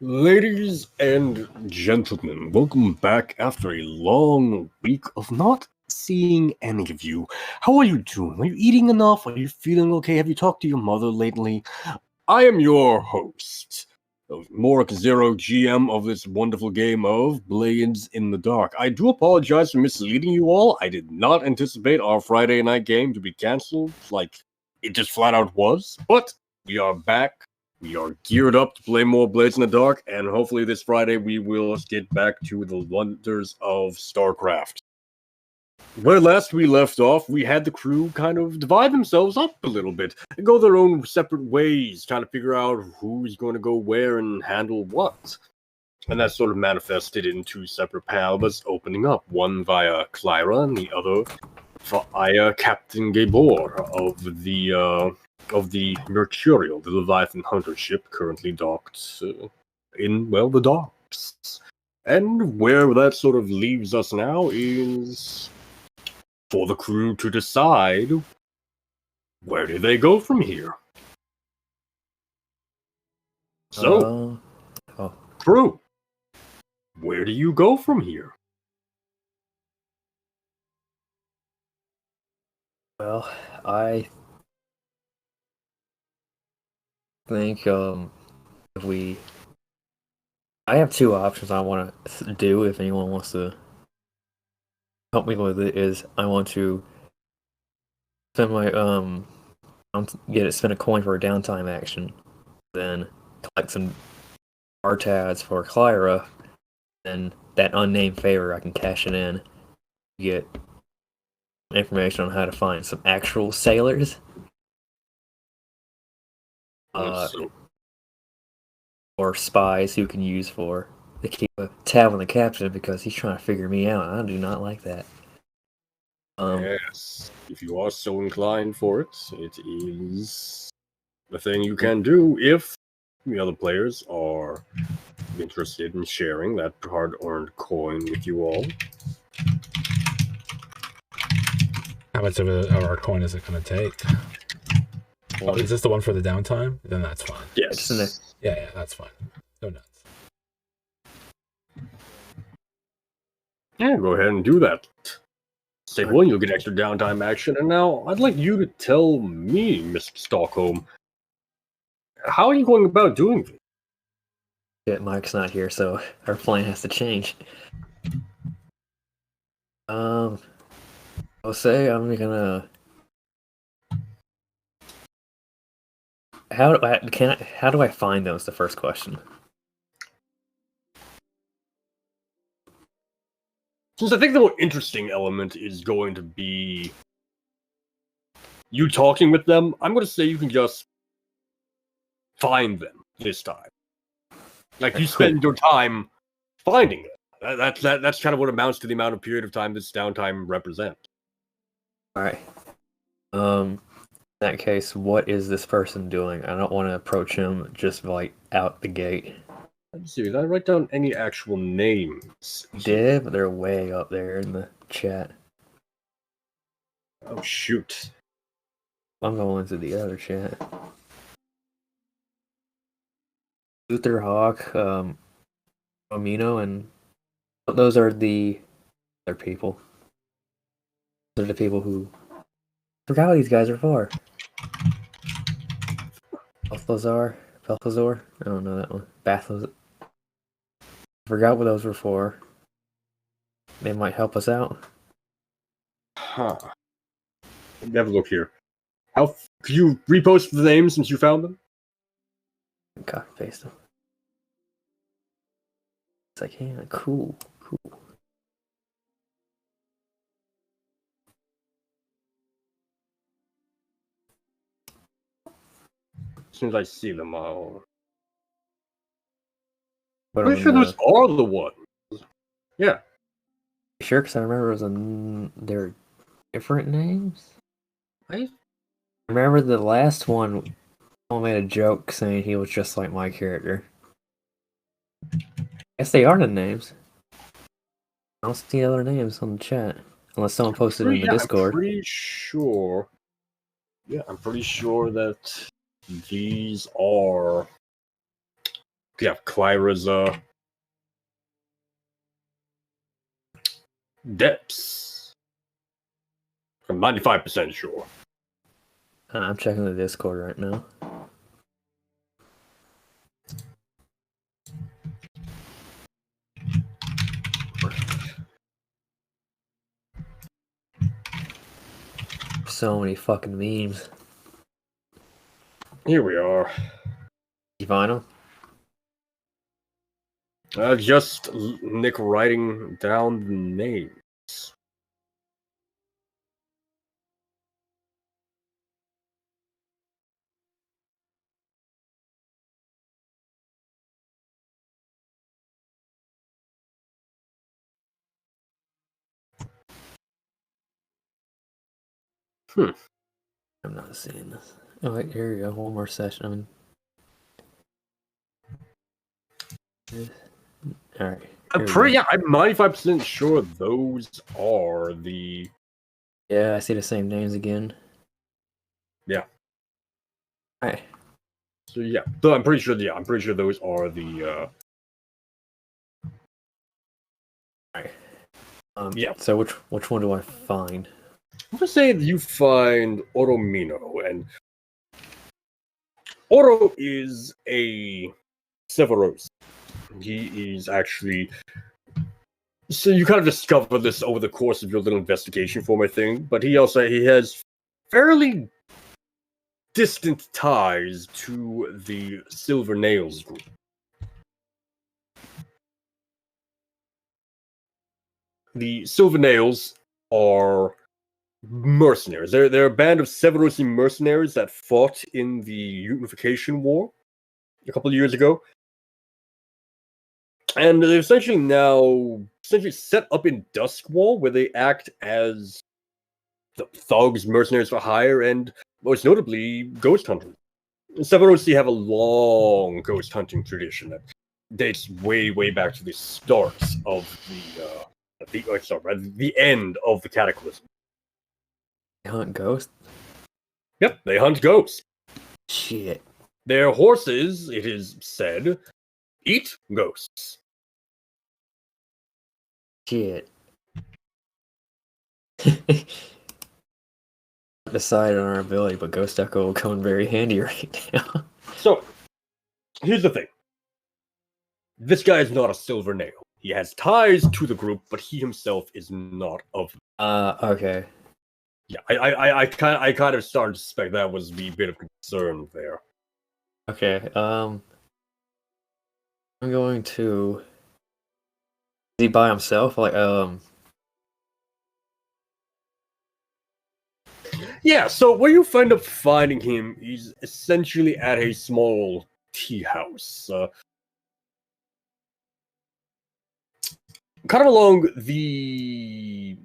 Ladies and gentlemen, welcome back after a long week of not seeing any of you. How are you doing? Are you eating enough? Are you feeling okay? Have you talked to your mother lately? I am your host, Morik Zero, GM of this wonderful game of Blades in the Dark. I do apologize for misleading you all. I did not anticipate our Friday night game to be canceled, like it just flat out was, but we are back. We are geared up to play more Blades in the Dark, and hopefully this Friday we will get back to the wonders of StarCraft. Where last we left off, we had the crew kind of divide themselves up a little bit and go their own separate ways, trying to figure out who's going to go where and handle what. And that sort of manifested in two separate paths opening up, one via Clyra and the other via Captain Gabor of the Mercurial, the Leviathan hunter ship currently docked in, well, the docks. And where that sort of leaves us now is for the crew to decide where do they go from here. So, crew, where do you go from here? Well, I think I have two options I want to do if anyone wants to help me with it. Is I want to spend my spend a coin for a downtime action, then collect some RTADs for Clyra, and that unnamed favor I can cash it in, get information on how to find some actual sailors. Or spies who can use for to keep a tab on the captain because he's trying to figure me out. I do not like that. Yes, if you are so inclined for it, it is the thing you can do if the other players are interested in sharing that hard-earned coin with you all. How much of our coin is it going to take? Oh, is this the one for the downtime? Then that's fine. Yes. Yeah, that's fine. Go nuts. Yeah, go ahead and do that. Save one, you'll get extra downtime action. And now, I'd like you to tell me, Mr. Stockholm, how are you going about doing this? Yeah, Mike's not here, so our plan has to change. I'll say I'm gonna. How do I find those? The first question. Since I think the more interesting element is going to be you talking with them, I'm going to say you can just find them this time. Like, you spend your time finding them. That's kind of what amounts to the amount of period of time this downtime represents. Alright. In that case, what is this person doing? I don't want to approach him just like out the gate. Let's see, did I write down any actual names? Did, but they're way up there in the chat. Oh, shoot. I'm going into the other chat. Luther Hawk, Amino, and those are the other people. Those are the people who I forgot what these guys are for. Balthazar? I don't know that one. Balthazar. I forgot what those were for. They might help us out. Huh. Let me have a look here. Could you repost the names since you found them? Copy paste them. It's like, yeah, cool. As soon as I see them, I'll... Pretty sure those are the ones. Yeah. Sure, because I remember they're different names. I remember the last one. Someone made a joke saying he was just like my character. I guess they are the names. I don't see other names on the chat unless someone posted in the Discord. I'm pretty sure. Yeah, I'm pretty sure that these are Yeah, Clyra's depths. I'm 95% sure. I'm checking the Discord right now. So many fucking memes. Here we are. You find them? Just Nick writing down the names. I'm not seeing this. Oh wait, here we go. One more session. Alright. I'm 95% sure those are the. Yeah, I see the same names again. Yeah. Alright. So yeah, so I'm pretty sure. Yeah, I'm pretty sure those are the. Alright. Yeah. So which one do I find? I'm gonna say that you find Oromino, and Oro is a Severos. He is actually. So you kind of discover this over the course of your little investigation for my thing, but he has fairly distant ties to the Silver Nails group. The Silver Nails are mercenaries. They're a band of Severosi mercenaries that fought in the Unification War a couple of years ago. And they're essentially set up in Duskwall, where they act as the thugs, mercenaries for hire, and most notably, ghost hunters. Severosi have a long ghost hunting tradition that dates way, way back to the start of the end of the Cataclysm. They hunt ghosts? Yep, they hunt ghosts. Shit. Their horses, it is said, eat ghosts. Shit. Decide on our ability, but Ghost Echo will come in very handy right now. So, here's the thing. This guy is not a Silver Nail. He has ties to the group, but he himself is not of them. Okay. Yeah, I kind of started to suspect that was the bit of concern there. Okay, I'm going to... Is he by himself? Yeah, so where you end up finding him is essentially at a small tea house. Kind of along the...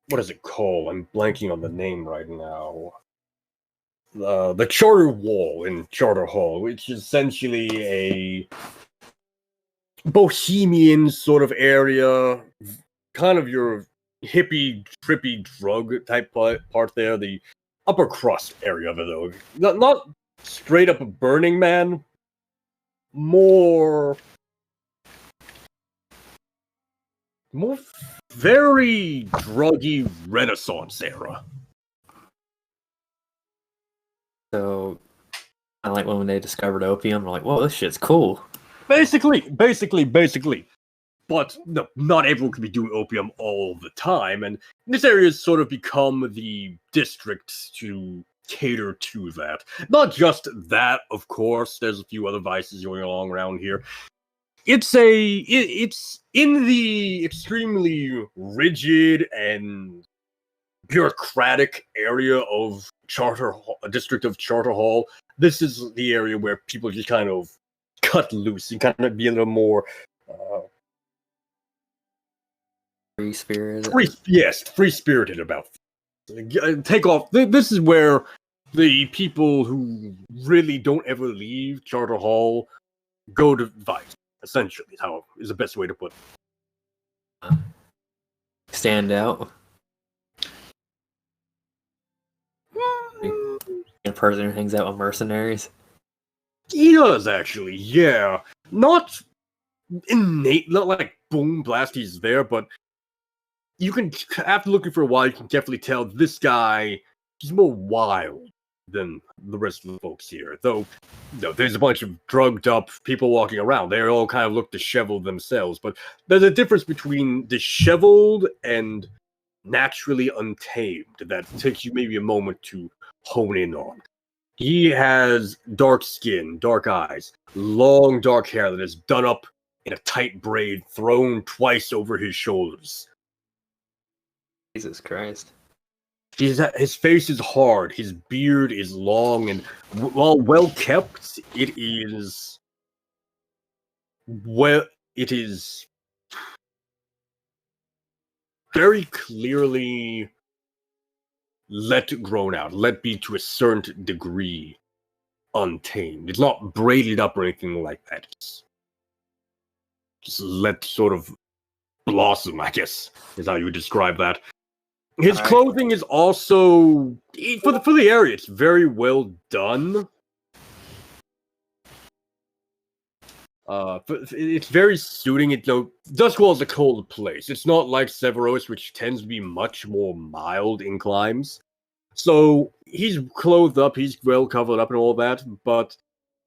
What is it called? I'm blanking on the name right now. The Charter Wall in Charter Hall, which is essentially a bohemian sort of area. Kind of your hippie, trippy drug type part there. The upper crust area of it, though. Not straight up a Burning Man. More very druggy Renaissance era. So, I like when they discovered opium, they're like, whoa, this shit's cool. Basically. But no, not everyone can be doing opium all the time, and this area has sort of become the district to cater to that. Not just that, of course. There's a few other vices going along around here. It's in the extremely rigid and bureaucratic area of district of Charter Hall. This is the area where people just kind of cut loose and kind of be a little more Free-spirited. Free-spirited about take off. This is where the people who really don't ever leave Charter Hall go to vice. Essentially, is the best way to put it. Stand out. A person who hangs out with mercenaries. He does, actually, yeah. not innate, not like boom blast he's there, but you can, after looking for a while, you can definitely tell this guy, he's more wild than the rest of the folks here. Though, there's a bunch of drugged up people walking around. They all kind of look disheveled themselves, but there's a difference between disheveled and naturally untamed that takes you maybe a moment to hone in on. He has dark skin, dark eyes, long dark hair that is done up in a tight braid thrown twice over his shoulders. Jesus Christ. His face is hard, his beard is long, and while well kept, it is very clearly let grown out, let be to a certain degree untamed. It's not braided up or anything like that. It's just let sort of blossom, I guess, is how you would describe that. His clothing is also, for the area, it's very well done. It's very suiting. Duskwall is a cold place. It's not like Severos, which tends to be much more mild in climes. So he's clothed up, he's well covered up and all that, but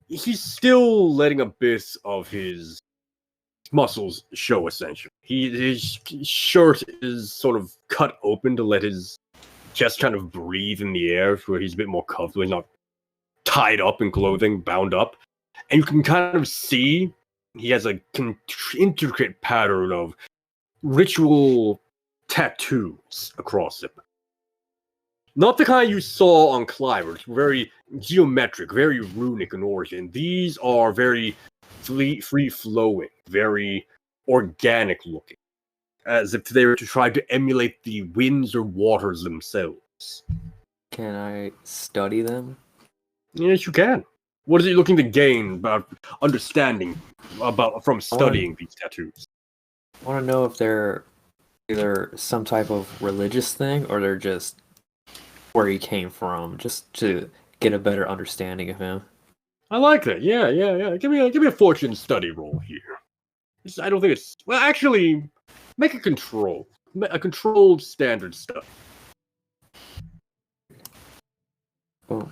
he's still letting a bit of his muscles show, essentially. His shirt is sort of cut open to let his chest kind of breathe in the air, where he's a bit more comfortable. He's not tied up in clothing, bound up. And you can kind of see he has a intricate pattern of ritual tattoos across him. Not the kind you saw on climbers, very geometric, very runic in origin. These are very free-flowing, very organic looking, as if they were to try to emulate the winds or waters themselves. Can I study them? Yes, you can. What is he looking to gain about understanding from studying these tattoos? I want to know if they're either some type of religious thing or they're just where he came from, just to get a better understanding of him. I like that. Yeah. Give me a fortune study roll here. I don't think it's, well. Actually, make a controlled standard study. Oh.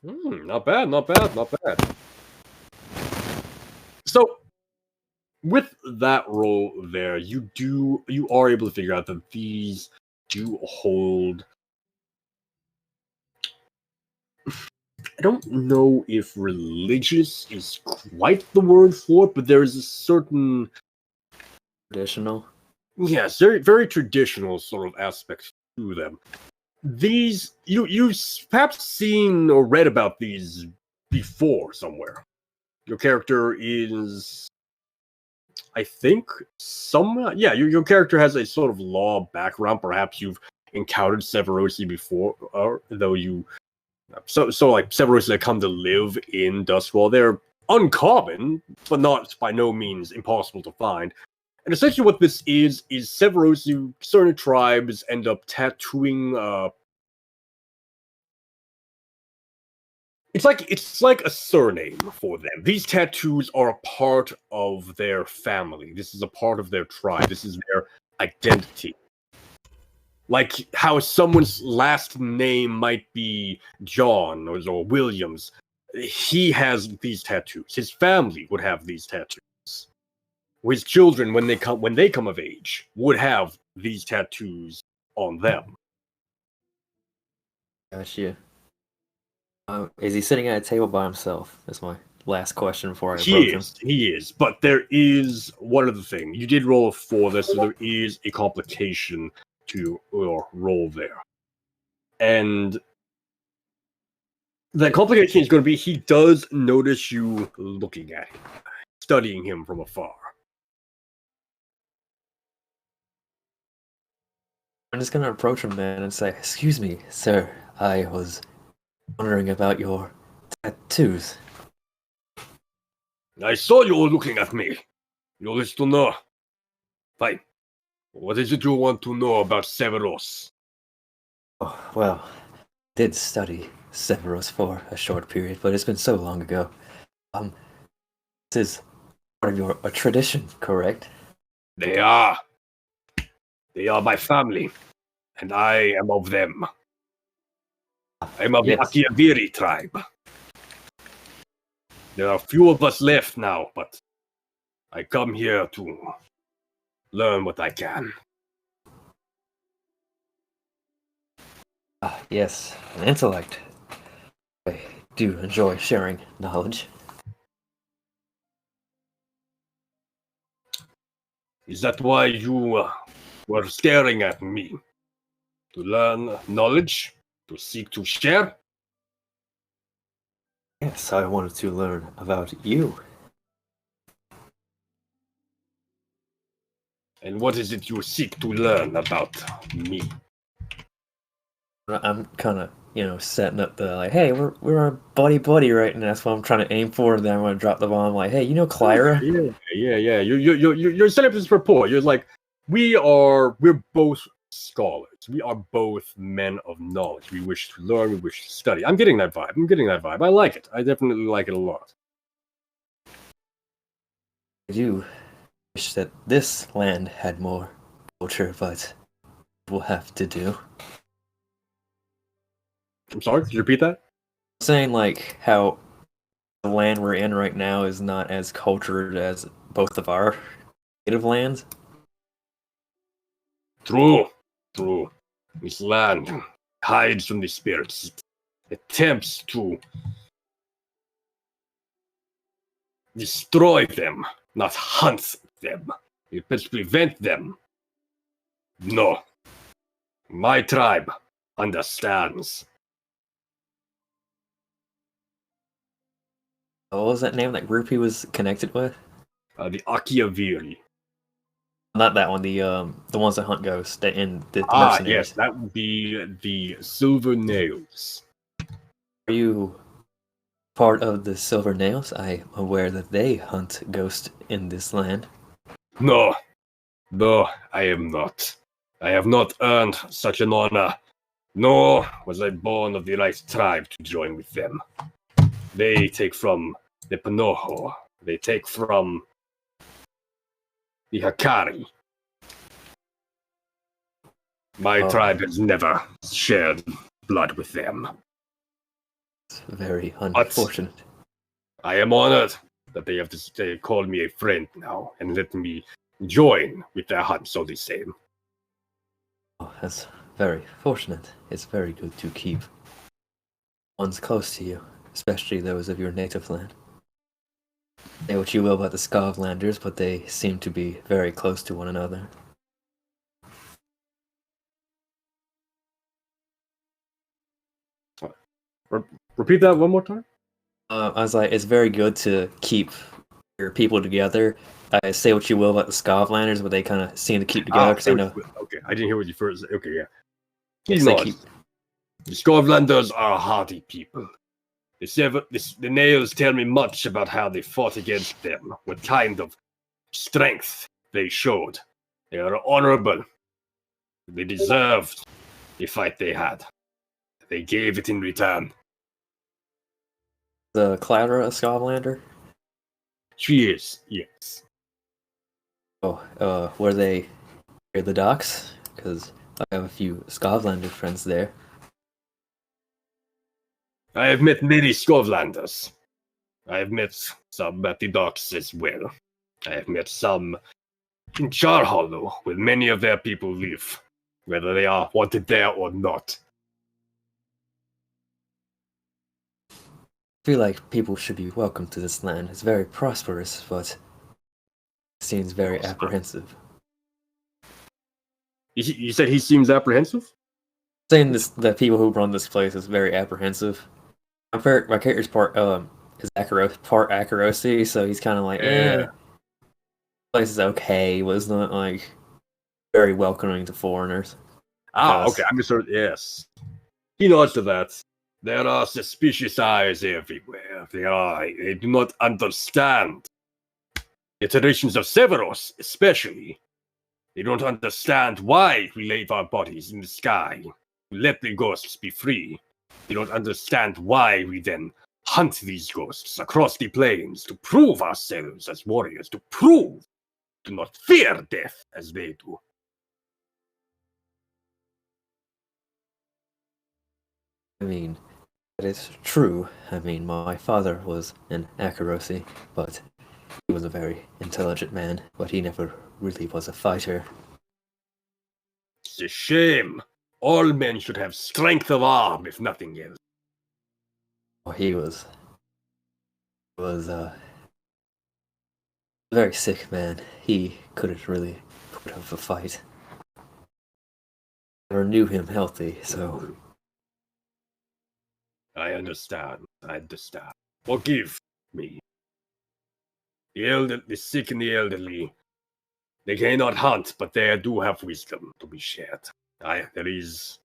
Not bad. So, with that roll there, you are able to figure out that these do hold. I don't know if religious is quite the word for it, but there is a certain Traditional? yes, very, very traditional sort of aspect to them. These, you perhaps seen or read about these before somewhere. Your character is, I think, your character has a sort of law background. Perhaps you've encountered Severosi before, though you. So like Severosi that come to live in Duskwall, they're uncommon, but not by no means impossible to find. And essentially what this is Severosi, certain tribes end up tattooing, it's like a surname for them. These tattoos are a part of their family. This is a part of their tribe. This is their identity. Like how someone's last name might be John or Williams. He has these tattoos. His family would have these tattoos. His children, when they come of age, would have these tattoos on them. Gotcha. Is he sitting at a table by himself? That's my last question before I approach him. He is. But there is one other thing. You did roll a 4 there, so there is a complication to your roll there. And the complication is going to be he does notice you looking at him, studying him from afar. I'm just gonna approach him then and say, "Excuse me, sir. I was wondering about your tattoos." I saw you all looking at me. You wish to know. Fine. What is it you want to know about Severos? Oh, well, did study Severus for a short period, but it's been so long ago. This is part of your a tradition, correct? They are. They are my family, and I am of them. I am of the Yes. Akiaviri tribe. There are few of us left now, but I come here to learn what I can. Yes, an intellect. I do enjoy sharing knowledge. Is that why you were staring at me? To learn knowledge? To seek to share? Yes, I wanted to learn about you. And what is it you seek to learn about me? I'm kind of, setting up the like, hey, we're on buddy right now. That's what I'm trying to aim for. And then I'm going to drop the bomb, like, hey, Clyra? Yeah. You're setting up this rapport. You're like, we're both scholars. We are both men of knowledge. We wish to learn. We wish to study. I'm getting that vibe. I like it. I definitely like it a lot. I do wish that this land had more culture, but we'll have to do. I'm sorry. Could you repeat that? I'm saying like how the land we're in right now is not as cultured as both of our native lands. True. This land hides from the spirits. It attempts to destroy them, not hunt them. It must prevent them. No. My tribe understands. What was that name that group he was connected with? The Akiaviri. Not that one. The ones that hunt ghosts and the Ah, mercenaries. yes, that would be the Silver Nails. Are you part of the Silver Nails? I'm aware that they hunt ghosts in this land. No, I am not. I have not earned such an honor, nor was I born of the right tribe to join with them. They take from the Panoho. They take from the Hakari. My tribe has never shared blood with them. It's very unfortunate. I am honored that they called me a friend now and let me join with their hunts all the same. Oh, that's very fortunate. It's very good to keep ones close to you, especially those of your native land. Say what you will about the Scavlanders, but they seem to be very close to one another. Repeat that one more time? I was like, it's very good to keep your people together. I say what you will about the Scavlanders, but they kind of seem to keep together because I know. Okay, I didn't hear what you first said. Okay, yeah. Yes, they keep. The Scavlanders are hardy people. The Nails tell me much about how they fought against them, what kind of strength they showed. They are honorable. They deserved the fight they had. They gave it in return. The Clara a Scavlander? She is, yes. Oh, were they near the docks? Because I have a few Scavlander friends there. I have met many Scavlanders. I have met some at the docks as well. I have met some in Char Hollow, where many of their people live, whether they are wanted there or not. I feel like people should be welcome to this land. It's very prosperous, but it seems very apprehensive. You said he seems apprehensive? Saying this, the people who run this place is very apprehensive. My character's part is part Akarosi, so he's kind of like, Yeah. place is okay, but it's not like very welcoming to foreigners. Okay, I'm sure. Yes, he nods to that. There are suspicious eyes everywhere. They do not understand the traditions of Severos, especially. They don't understand why we leave our bodies in the sky. We let the ghosts be free. They don't understand why we then hunt these ghosts across the plains to prove ourselves as warriors, to prove, to not fear death as they do. I mean, that is true. I mean, my father was an Akarosi, but he was a very intelligent man, but he never really was a fighter. It's a shame. All men should have strength of arm, if nothing else. He was a very sick man. He couldn't really put up a fight. Never knew him healthy, so I understand. I understand. Forgive me. The sick and the elderly, they cannot hunt, but they do have wisdom to be shared. There is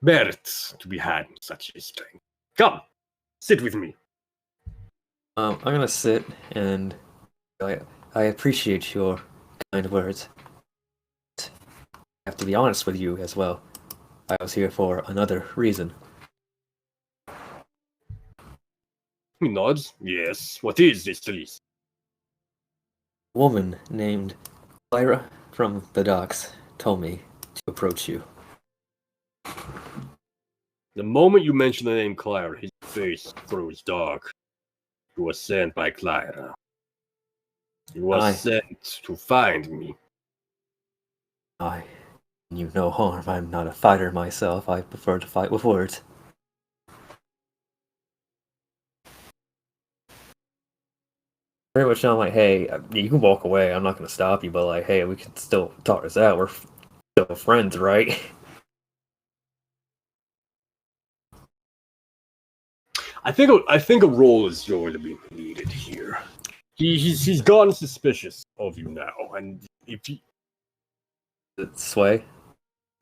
merit to be had in such a strength. Come, sit with me. I'm gonna sit and I appreciate your kind words. I have to be honest with you as well. I was here for another reason. He nods. Yes. What is this, Elise? A woman named Lyra from the docks told me to approach you. The moment you mention the name Clara, his face grows dark. You were sent by Clara. You were sent to find me. I knew no harm. I'm not a fighter myself. I prefer to fight with words. Very much sound like, hey, you can walk away. I'm not going to stop you, but like, hey, we can still talk this out. We're still friends, right? I think a role is going to be needed here. He's gotten suspicious of you now, and if you Sway?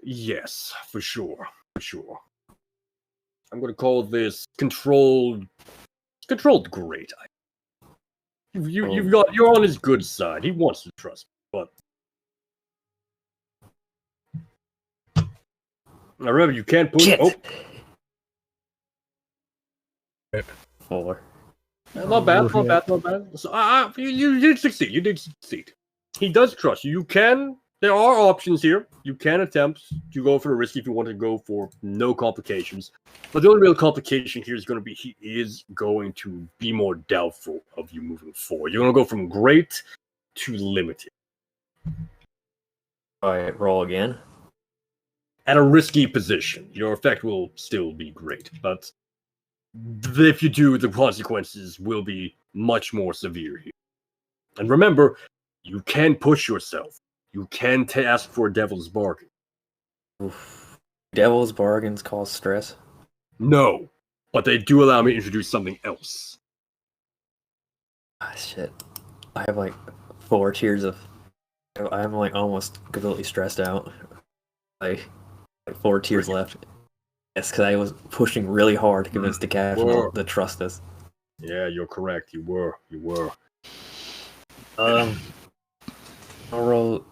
yes, for sure. I'm going to call this controlled great. You're on his good side. He wants to trust you, but now remember you can't put. Shit. Oh, 4. not bad. So, you did succeed. You did succeed. He does trust you. There are options here. You can attempt to go for the risk if you want to go for no complications. But the only real complication here is going to be he is going to be more doubtful of you moving forward. You're going to go from great to limited. Alright, roll again. At a risky position, your effect will still be great. But if you do, the consequences will be much more severe here. And remember, you can push yourself. You can ask for a devil's bargain. Oof. Devil's bargains cause stress? No, but they do allow me to introduce something else. Ah, shit. I have like 4 tiers of... I'm like almost completely stressed out. Like 4 tiers left. Yes, because I was pushing really hard to convince the captain to trust us. Yeah, you're correct. You were. I'll roll...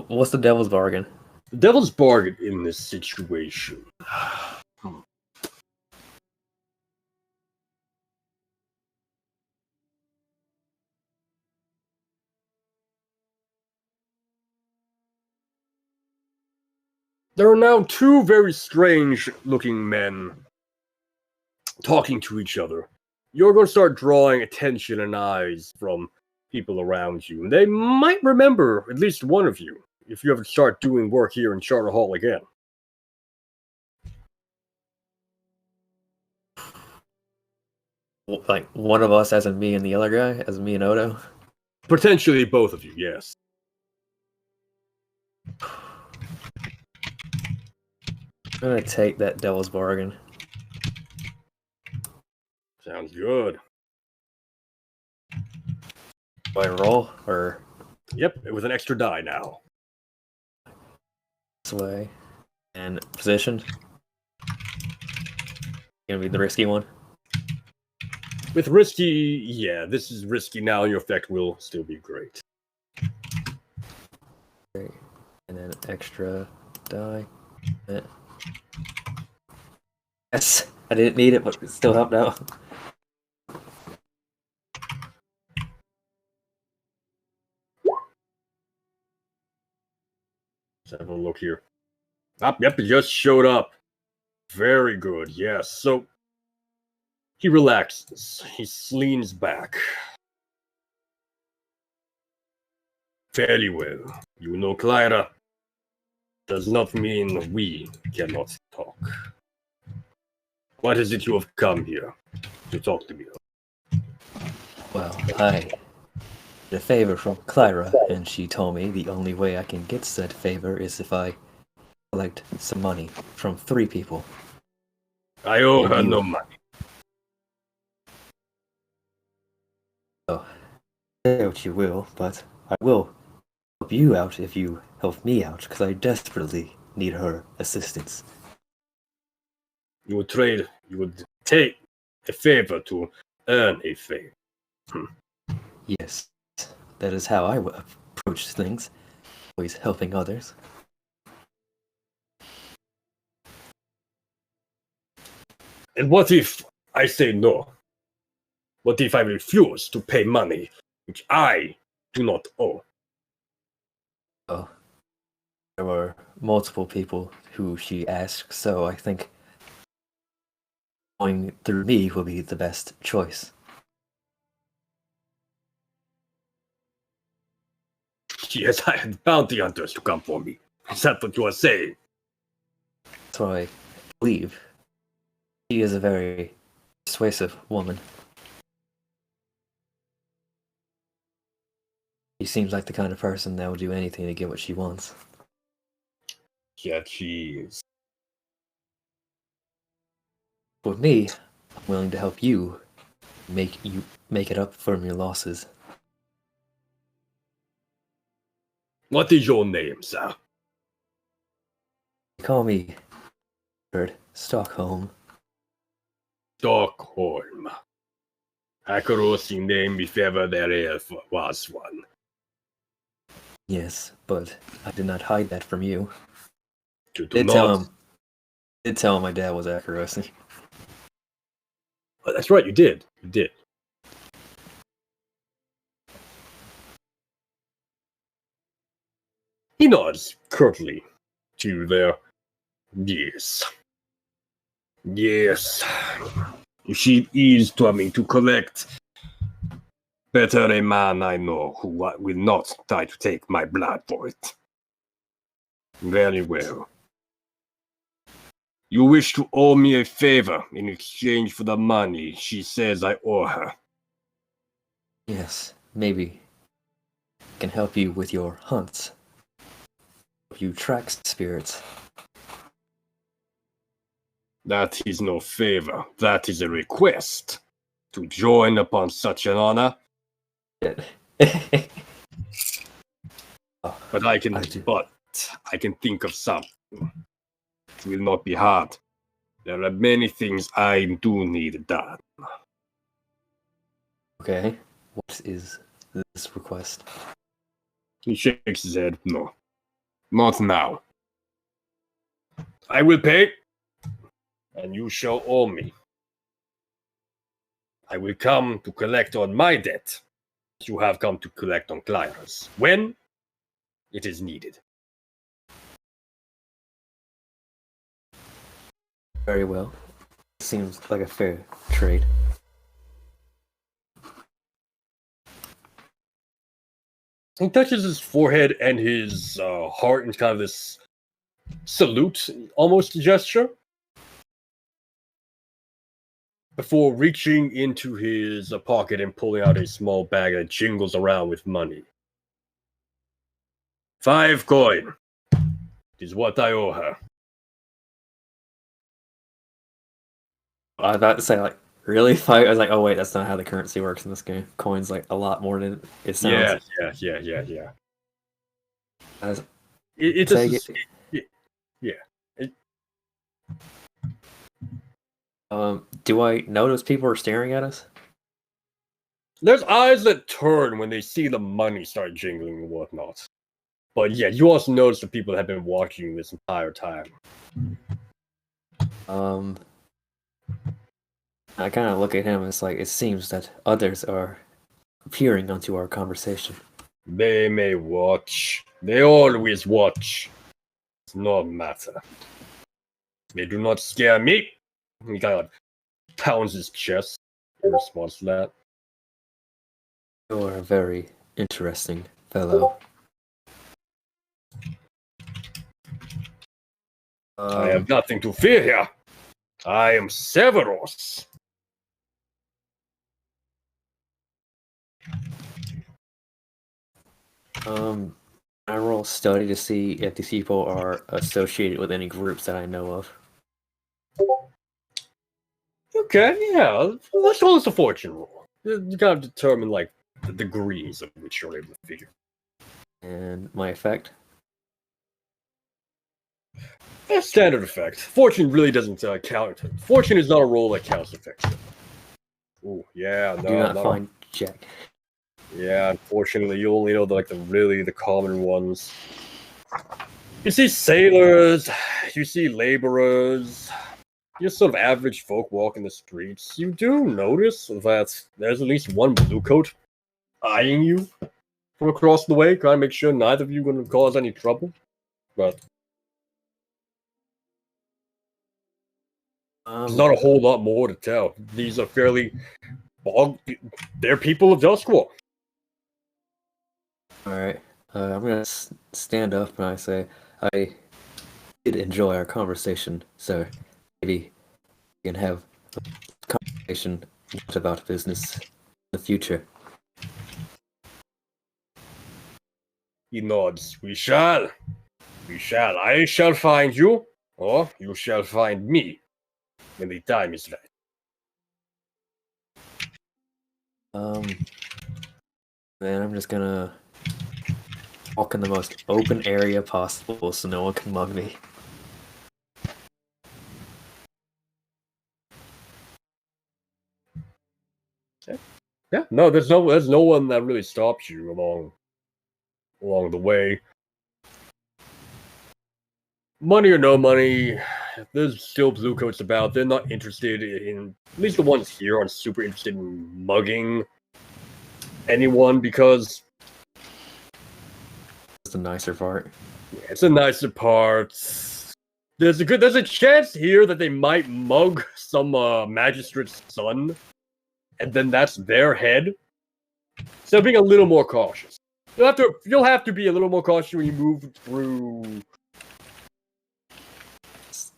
What's the devil's bargain? The devil's bargain in this situation. There are now 2 very strange-looking men talking to each other. You're going to start drawing attention and eyes from people around you. And they might remember at least one of you if you ever start doing work here in Charter Hall again. Like one of us as in me and the other guy, as me and Odo? Potentially both of you, yes. I'm gonna take that devil's bargain. Sounds good. Do I roll or Yep, it was an extra die now. this way? And positioned? Gonna be the risky one? With risky, yeah, this is risky now, and your effect will still be great. Great. And then extra die. Yes, I didn't need it, but it still helped out. Let's have a look here. Yep, it just showed up. Very good, yes. So he relaxes. He leans back. Fairly well. You know, Clyra, does not mean we cannot talk. What is it you have come here to talk to me of? Well, I did a favor from Clyra, and she told me the only way I can get said favor is if I collect some money from 3 people. I owe And her you- no money. So, say what you will, but I will help you out if you help me out, because I desperately need her assistance. You would take a favor to earn a favor. Yes, that is how I approach things, always helping others. And what if I say no? What if I refuse to pay money which I do not owe? Oh, there were multiple people who she asked, so I think going through me will be the best choice. Yes, I had bounty hunters to come for me. Is that what you are saying? That's what I believe. She is a very persuasive woman. She seems like the kind of person that will do anything to get what she wants. Yeah, she is. With me, I'm willing to help you make it up from your losses. What is your name, sir? Call me Stockholm. Stockholm. A corrosive name if ever there was one. Yes, but I did not hide that from you. You do Did not. tell him my dad was accuracy. Oh, that's right, you did. You did. He nods curtly to you there. Yes. Yes. She is coming to collect. Better a man I know who will not try to take my blood for it. Very well. You wish to owe me a favor in exchange for the money she says I owe her. Yes, maybe I can help you with your hunts. Help you track spirits. That is no favor. That is a request. To join upon such an honor. But I can think of something. It will not be hard. There are many things I do need done. Okay, what is this request? He shakes his head. No. Not now. I will pay, and you shall owe me. I will come to collect on my debt. You have come to collect on Clyra's. When it is needed. Very well. Seems like a fair trade. He touches his forehead and his heart in kind of this salute, almost gesture, before reaching into his pocket and pulling out a small bag that jingles around with money. 5 coin is what I owe her. I was about to say, like, really? I was like, oh wait, that's not how the currency works in this game. Coins like a lot more than it sounds. Yeah. As, It's take just, it. yeah. Do I notice people are staring at us? There's eyes that turn when they see the money start jingling and whatnot. But yeah, you also notice the people that have been watching this entire time. I kind of look at him. It's like it seems that others are peering onto our conversation. They may watch. They always watch. It's no matter. They do not scare me. He kind of pounds his chest in response to that. You are a very interesting fellow. I have nothing to fear here. I am Severus. I roll study to see if these people are associated with any groups that I know of. Okay, yeah. Let's call this a fortune roll. You gotta determine like the degrees of which you're able to figure. And my effect? Standard effect. Fortune really doesn't count. Fortune is not a roll that counts effects. Ooh, yeah, no. Do not find Jack. Yeah, unfortunately, you only know the common ones. You see sailors, you see laborers, just sort of average folk walking the streets. You do notice that there's at least one blue coat eyeing you from across the way, trying to make sure neither of you are going to cause any trouble. But there's not a whole lot more to tell. These are they're people of Duskwall. Alright, I'm gonna stand up and I say, I did enjoy our conversation, so maybe we can have a conversation about business in the future. He nods. We shall. We shall. I shall find you, or you shall find me when the time is right. Then I'm just gonna walk in the most open area possible so no one can mug me. Yeah, no, there's no one that really stops you along the way. Money or no money, there's still bluecoats about. They're not interested in, at least the ones here aren't super interested in mugging anyone because That's the nicer part. yeah, it's a nicer part. There's a chance here that they might mug some magistrate's son, and then that's their head. So being a little more cautious. You'll have to be a little more cautious when you move through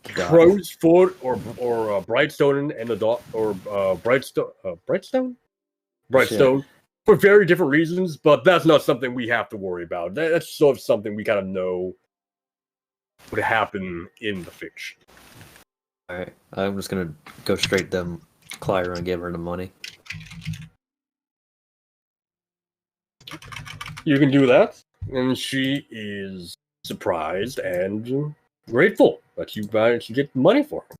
Crow's Foot or Brightstone and the dot or Brightstone for very different reasons, but that's not something we have to worry about. That's sort of something we kind of know would happen in the fiction. Alright, I'm just gonna go straight to Clyra and give her the money. You can do that, and she is surprised and grateful that you managed to get money for her.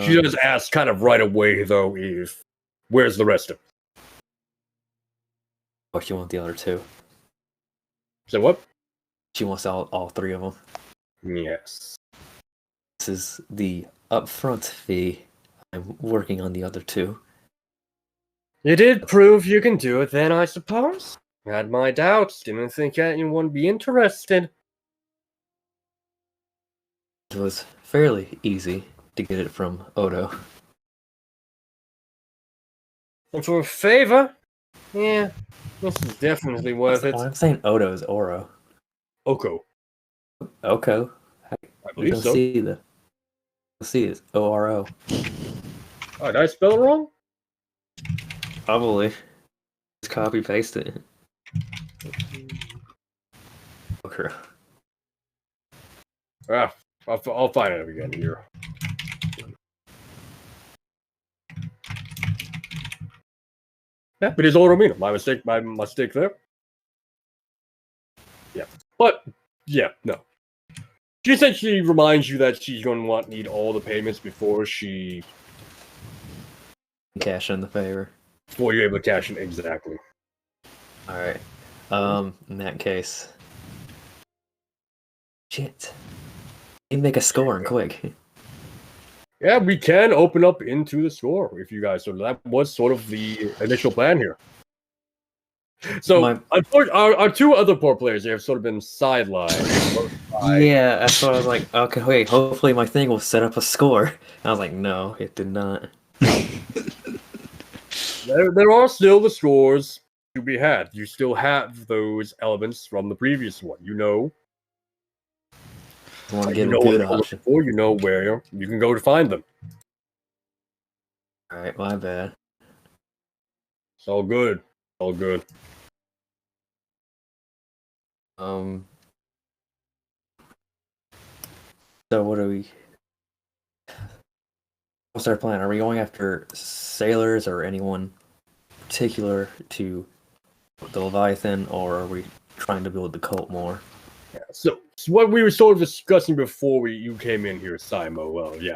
She does ask kind of right away, though, where's the rest of it? Oh, she wants the other two. So what? She wants all three of them. Yes. This is the upfront fee. I'm working on the other two. You did prove you can do it then, I suppose? Had my doubts. Didn't think anyone would be interested. It was fairly easy to get it from Odo. And for a favor? Yeah, this is definitely worth it. I'm saying Odo is Oro. Oko. Oko. I believe so. See it's ORO. Oh, did I spell it wrong? Probably. Just copy paste it. Okay. I'll find it again here. Yeah, but it's Oromino. My mistake there. Yeah. But, yeah, no. She essentially reminds you that she's going to need all the payments before she... Cash in the favor. Before you're able to cash in, exactly. Alright. In that case... Shit. You make a score and quick. Yeah, we can open up into the score if you guys. So that was sort of the initial plan here. So our two other poor players have sort of been sidelined. Yeah, that's what I was like. Okay, wait. Hopefully my thing will set up a score. I was like, no, it did not. There are still the scores to be had. You still have those elements from the previous one. You know. I want to You get know a what good you're looking option. for. You know where you can go to find them. All right, my bad. It's all good. All good. So what are we? What's our plan? Are we going after sailors or anyone particular to the Leviathan, or are we trying to build the cult more? Yeah, so what we were sort of discussing before you came in here, Simo,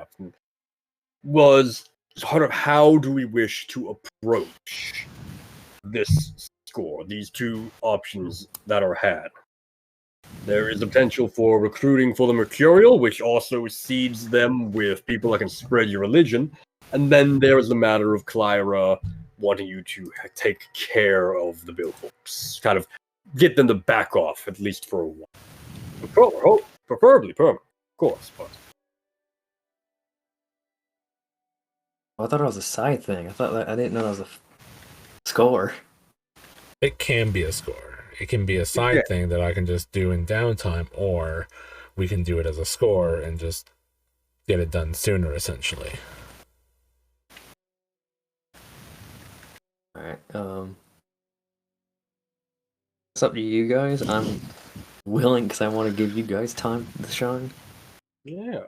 was sort of how do we wish to approach this score, these two options that are had. There is the potential for recruiting for the Mercurial, which also seeds them with people that can spread your religion. And then there is the matter of Clyra wanting you to take care of the billfolks, kind of get them to back off, at least for a while. Preferably permanent, of course, but... I thought it was a side thing. I didn't know it was a score. It can be a score. It can be a side thing that I can just do in downtime, or we can do it as a score and just get it done sooner, essentially. All right. It's up to you guys. I'm willing because I want to give you guys time to shine. Yeah.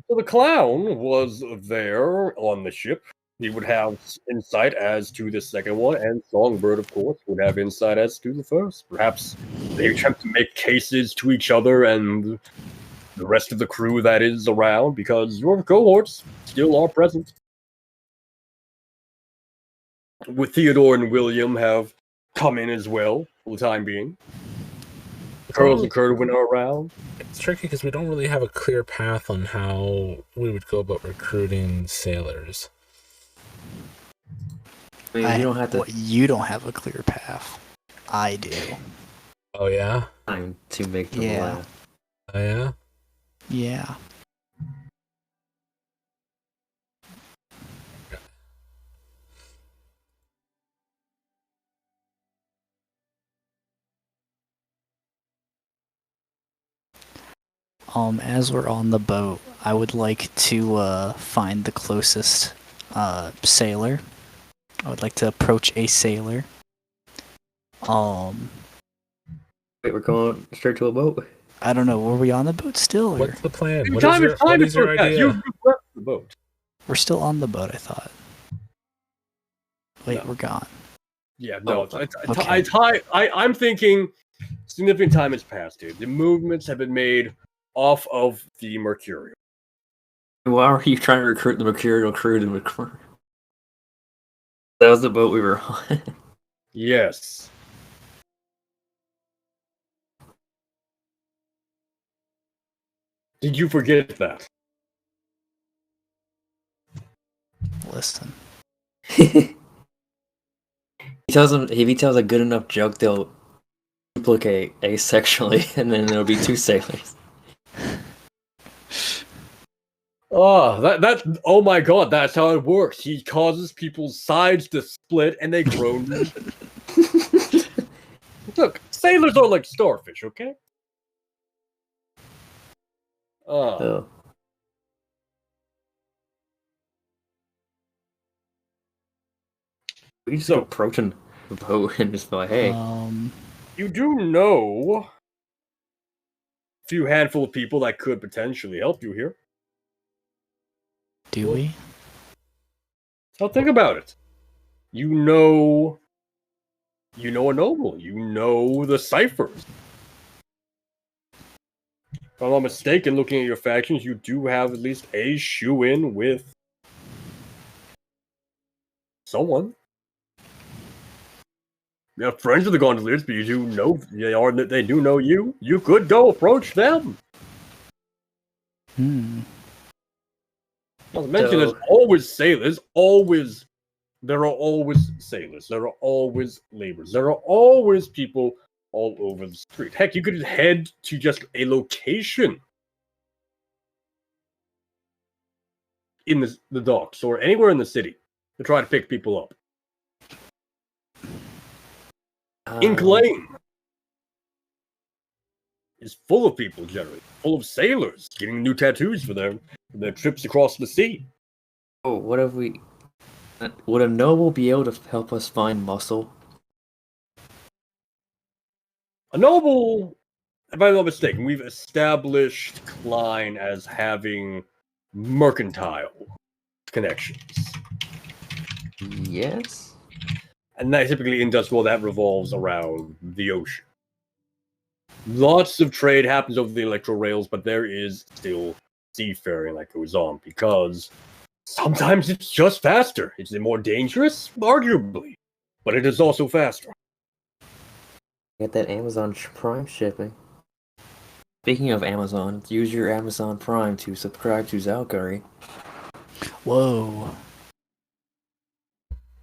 So the clown was there on the ship. He would have insight as to the second one, and Songbird, of course, would have insight as to the first. Perhaps they attempt to make cases to each other and the rest of the crew that is around, because your cohorts still are present. With Theodore and William have come in as well for the time being. Charles and Kerwin are around. It's tricky because we don't really have a clear path on how we would go about recruiting sailors. I mean, you don't have to. You don't have a clear path. I do. Oh yeah. Time to make them laugh. Oh yeah. Yeah. As we're on the boat, I would like to find the closest sailor. I would like to approach a sailor. Wait, we're going straight to a boat? I don't know. Were we on the boat still? Or? What's the plan? What is your idea? You left the boat. We're still on the boat, I thought. Wait, No. We're gone. Yeah, no. Okay. I'm thinking significant time has passed, dude. The movements have been made off of the Mercurial. Why are you trying to recruit the Mercurial crew to recruit? That was the boat we were on. Yes. Did you forget that? Listen. He tells them if he tells a good enough joke, they'll duplicate asexually, and then there'll be two sailors. Oh, that! Oh my God, that's how it works. He causes people's sides to split, and they grow. Look, sailors are like starfish, okay? Oh. We just go approaching the boat and just be like, hey. You do know a few handful of people that could potentially help you here. Do we? So think about it. You know a noble. You know the ciphers. If I'm not mistaken, looking at your factions, you do have at least a shoe-in with someone. You're friends with the Gondoliers, but you do know they do know you. You could go approach them. Hmm. Not to mention, So- there's always sailors. Always, there are always sailors. There are always laborers. There are always people all over the street. Heck, you could head to just a location in the docks or anywhere in the city to try to pick people up. Ink Lane is full of people generally, full of sailors getting new tattoos for their trips across the sea. Oh, what if we? Would a noble be able to help us find muscle? A noble, if I'm not mistaken, we've established Klein as having mercantile connections. Yes. And that typically industrial that revolves around the ocean. Lots of trade happens over the electro rails, but there is still seafaring that goes on because sometimes it's just faster. It's more dangerous, arguably, but it is also faster. Get that Amazon Prime shipping. Speaking of Amazon, use your Amazon Prime to subscribe to Valkyrie. Whoa.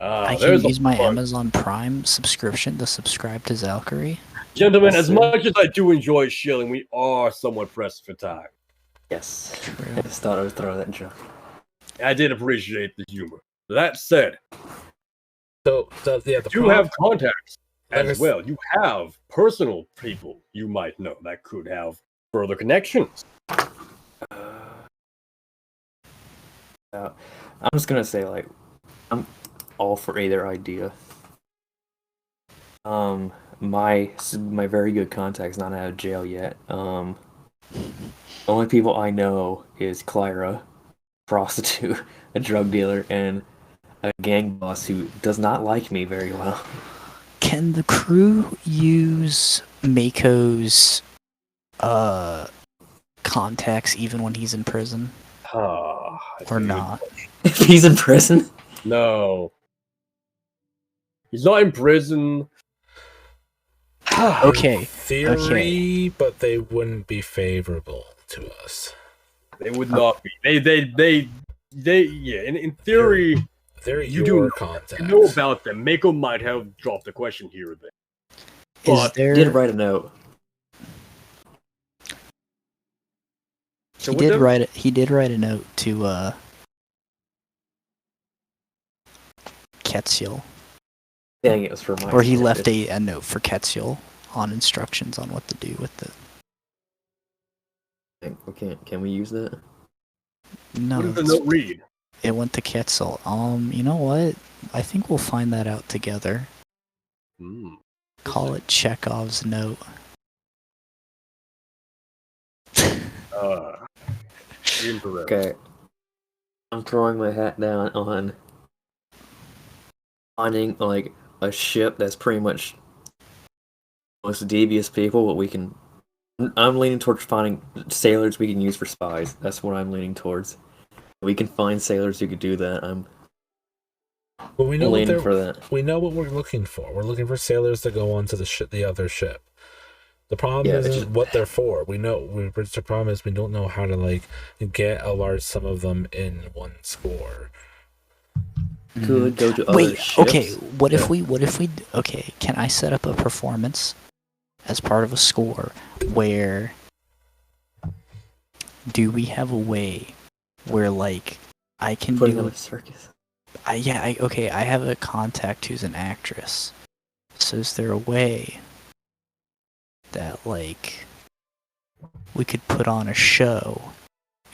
I can There's a use my plug. Amazon Prime subscription to subscribe to Valkyrie. Gentlemen, Yes, as sir. much as I do enjoy shilling, we are somewhat pressed for time. Yes. True. I just thought I would throw that joke. I did appreciate the humor. That said, So the you problem, have contacts Like I as s- well. You have personal people you might know that could have further connections. I'm just gonna say, like, I'm all for either idea. My very good contact's not out of jail yet. The only people I know is Clyra, prostitute, a drug dealer, and a gang boss who does not like me very well. Can the crew use Mako's contacts even when he's in prison? That's Or a good not? If he's in prison, No. He's not in prison. Okay. theory, but they wouldn't be favorable to us. They would not be. Yeah, in theory, They're you your do contacts. know about them. Mako might have dropped a question here or there. Is But- there? he did write a note. So He with did them- write it. He did write a note to Ketziel, Dang, it was for my. or he left a note for Ketziel on instructions on what to do with it. Can we use that? No, What does the it's- note read? it went to Ketzel. You know what? I think we'll find that out together. Call it Chekhov's note. Incorrect. Okay. I'm throwing my hat down on finding like a ship that's pretty much most devious people, but we can. I'm leaning towards finding sailors we can use for spies. That's what I'm leaning towards. We can find sailors who could do that. I'm But we know what leaning they're, for that. we know what we're looking for. We're looking for sailors to go onto the other ship. The problem Yeah, it's isn't just- what they're for. The problem is we don't know how to like get a large sum of them in one score. Could go to other Wait, ships. okay. What if Yeah. we? Okay, can I set up a performance as part of a score where? Do we have a way where like I can Putting do? on a circus? I have a contact who's an actress. So is there a way that like we could put on a show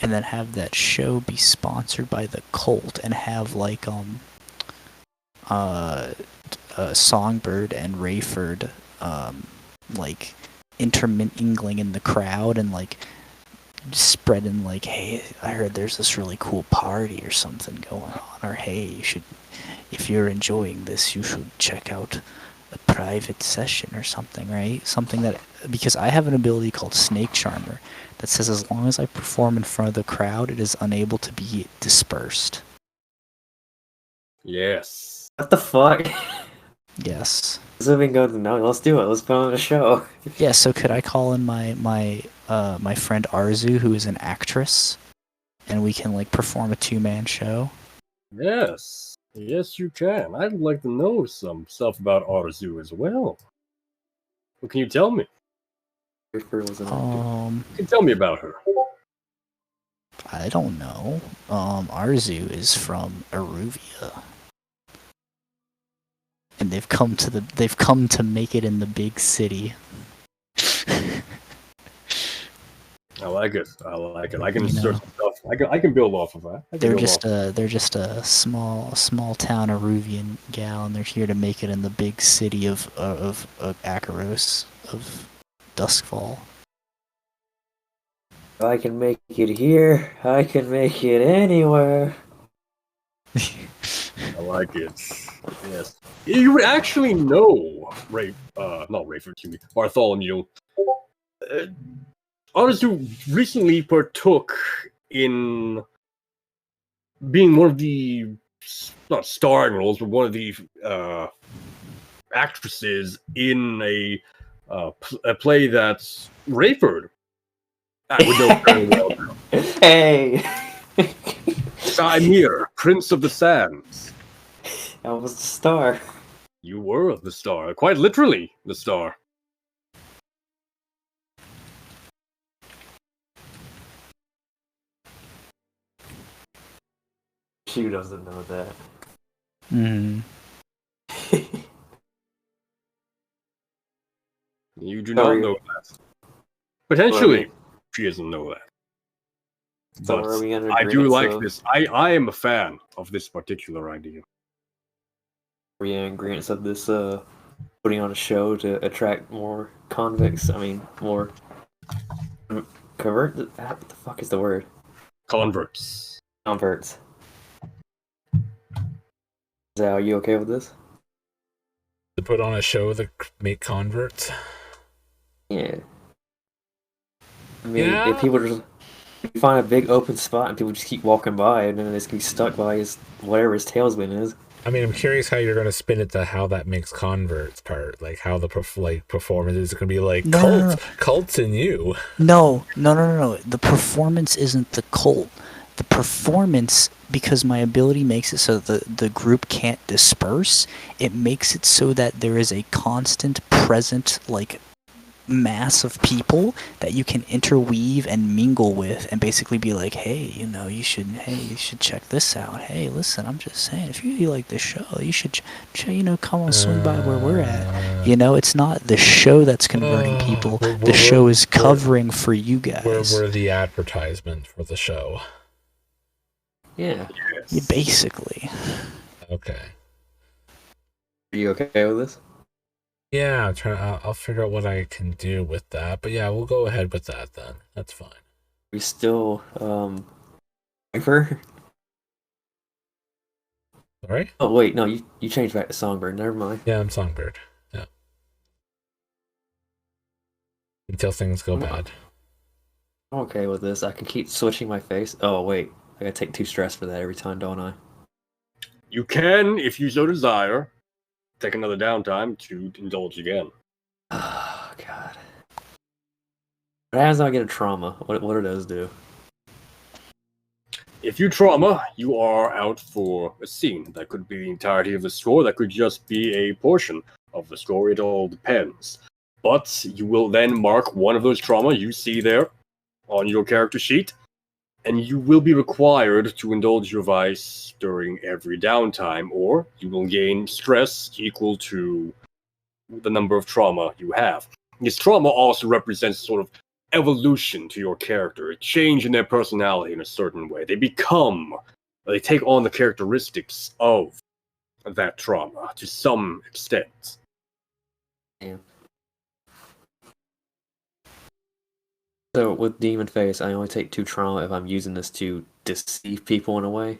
and then have that show be sponsored by the cult and have like Songbird and Rayford like intermingling in the crowd and like spreading like, hey, I heard there's this really cool party or something going on, or hey, you should, if you're enjoying this, you should check out a private session or something, right? Something that, because I have an ability called Snake Charmer that says as long as I perform in front of the crowd, it is unable to be dispersed. Yes. What the fuck? Yes. This has been going. No, let's do it. Let's put on a show. Yeah, so could I call in my my friend Arzu, who is an actress, and we can like perform a 2-man show. Yes. Yes, you can. I'd like to know some stuff about Arzu as well. What can you tell me? Rafer was an actor. You can tell me about her. I don't know. Arzu is from Aruvia, and they've come to make it in the big city. I like it. I like it. I can You insert know. some stuff. I can build off of that. They're just a small town Aruvian gal, and they're here to make it in the big city of Akaros, of Duskfall. I can make it here. I can make it anywhere. I like it. Yes. You would actually know not Rayford, excuse me, Bartholomew. Arzu recently partook in being one of the, not starring roles, but one of the actresses in a play that Rayford would know very well. Hey! Saimir, Prince of the Sands. I was the star. You were the star, quite literally the star. She doesn't know that. You do not know that. Potentially, she doesn't know that. But I do like this. I am a fan of this particular idea. Are we in agreement of this putting on a show to attract more convicts? I mean, more convert? What the fuck is the word? Converts. Converts. Are you okay with this? To put on a show that make converts? Yeah. I mean, if people just find a big open spot and people just keep walking by, and then they just be stuck by whatever his tailspin is. I mean, I'm curious how you're going to spin it to how that makes converts part, like how the performance is going to be like cults in you. No. The performance isn't the cult. The performance, because my ability makes it so the group can't disperse, it makes it so that there is a constant present, like, mass of people that you can interweave and mingle with and basically be like, hey, you should check this out. Hey, listen, I'm just saying, if you like this show, you should come on, swing by where we're at. It's not the show that's converting people. The show is covering for you guys. We're the advertisement for the show. Yeah. Yeah, basically. Okay. Are you okay with this? Yeah, I'm trying. I'll figure out what I can do with that. But yeah, we'll go ahead with that then. That's fine. We still Viper? Sorry? Oh wait, no, you changed back to Songbird. Never mind. Yeah, I'm Songbird. Yeah. Until things go bad. I'm okay with this. I can keep switching my face. Oh wait, I gotta take 2 stress for that every time, don't I? You can, if you so desire, take another downtime to indulge again. Oh god. What happens if I get a trauma? What do those do? If you trauma, you are out for a scene. That could be the entirety of the score. That could just be a portion of the score. It all depends. But you will then mark one of those trauma you see there on your character sheet, and you will be required to indulge your vice during every downtime, or you will gain stress equal to the number of trauma you have. This trauma also represents sort of evolution to your character, a change in their personality in a certain way. They take on the characteristics of that trauma to some extent. Yeah. So with Demon Face, I only take 2 trauma if I'm using this to deceive people in a way.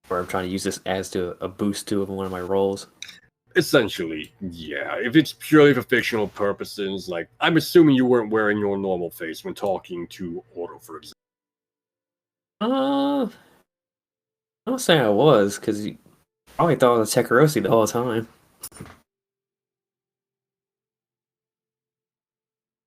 Or I'm trying to use this as to a boost to one of my rolls. Essentially, yeah. If it's purely for fictional purposes, like, I'm assuming you weren't wearing your normal face when talking to Otto, for example. I'm not saying I was, because he probably thought I was Tekarosi the whole time.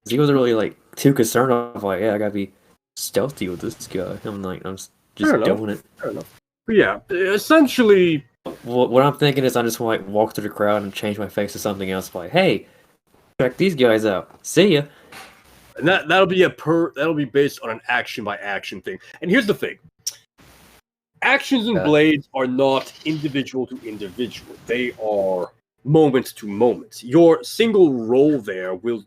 He wasn't really, like, too concerned. I'm like, yeah, I gotta be stealthy with this guy. I'm just Fair enough. doing it. Fair enough. But yeah, essentially, Well, what I'm thinking is I just want to walk through the crowd and change my face to something else. Like, hey, check these guys out. See ya. and that'll be based on an action by action thing. And here's the thing: actions and blades are not individual to individual. They are moment to moment. Your single roll there will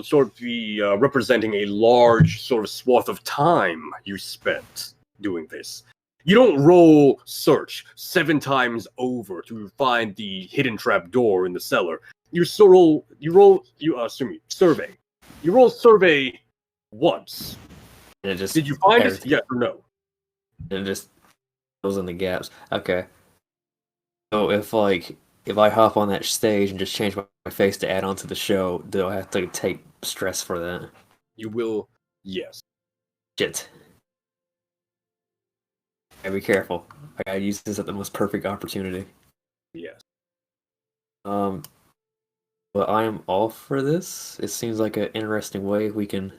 sort of be representing a large sort of swath of time you spent doing this. You don't roll search 7 times over to find the hidden trap door in the cellar. Survey. You roll survey once. And it just Did you find it? Yes or no? And it just fills in the gaps. Okay. So if I hop on that stage and just change my face to add on to the show, do I have to take stress for that? You will. Yes. Shit. I gotta be careful. I gotta use this at the most perfect opportunity. Yes. But I am all for this. It seems like an interesting way we can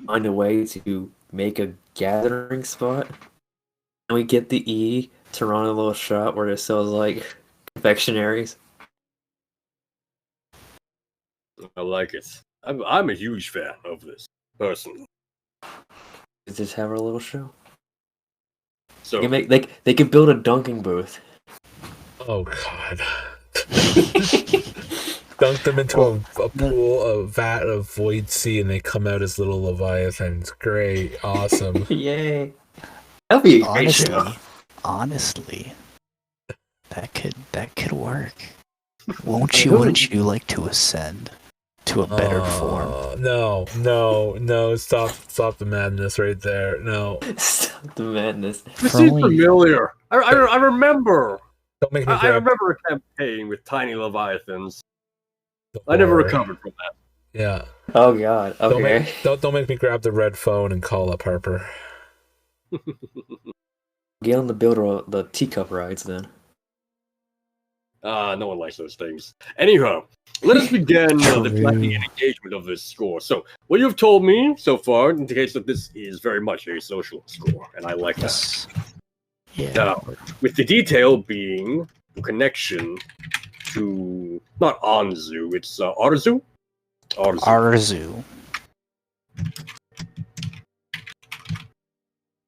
find a way to make a gathering spot. And we get the E to run a little shop where it sells like confectionaries. I like it. I'm a huge fan of this, personally. Just have our little show. So They can build a dunking booth. Oh god. Dunk them into a pool, a vat of void sea, and they come out as little leviathans. Great, awesome. Yay! That'd be a great show. Honestly, that could work. Wouldn't you like to ascend to a better form? No! Stop the madness right there. No. Stop the madness. This seems familiar. I remember. Don't make me. I remember a campaign with tiny leviathans. I never recovered from that. Yeah. Oh god. Okay. Don't make me grab the red phone and call up Harper. Get on the teacup rides then. No one likes those things. Anyhow, let us begin the planning and engagement of this score. So, what you've told me so far indicates that this is very much a social score, and I like that. Yeah. Now, with the detail being the connection to not Anzu, it's Arzu. Arzu.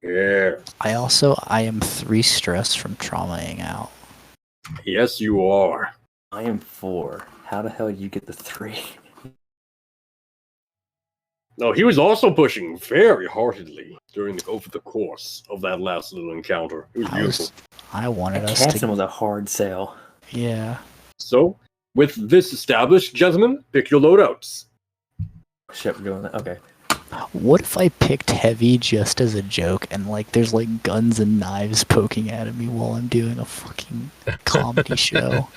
Yeah. I am 3 stress from traumaing out. Yes, you are. I am 4. How the hell did you get the 3? No, he was also pushing very heartedly over the course of that last little encounter. It was beautiful. I wanted us Captain was a hard sale. Yeah. So, with this established, gentlemen, pick your loadouts. Shit, we're doing that. Okay. What if I picked heavy just as a joke and there's guns and knives poking at me while I'm doing a fucking comedy show?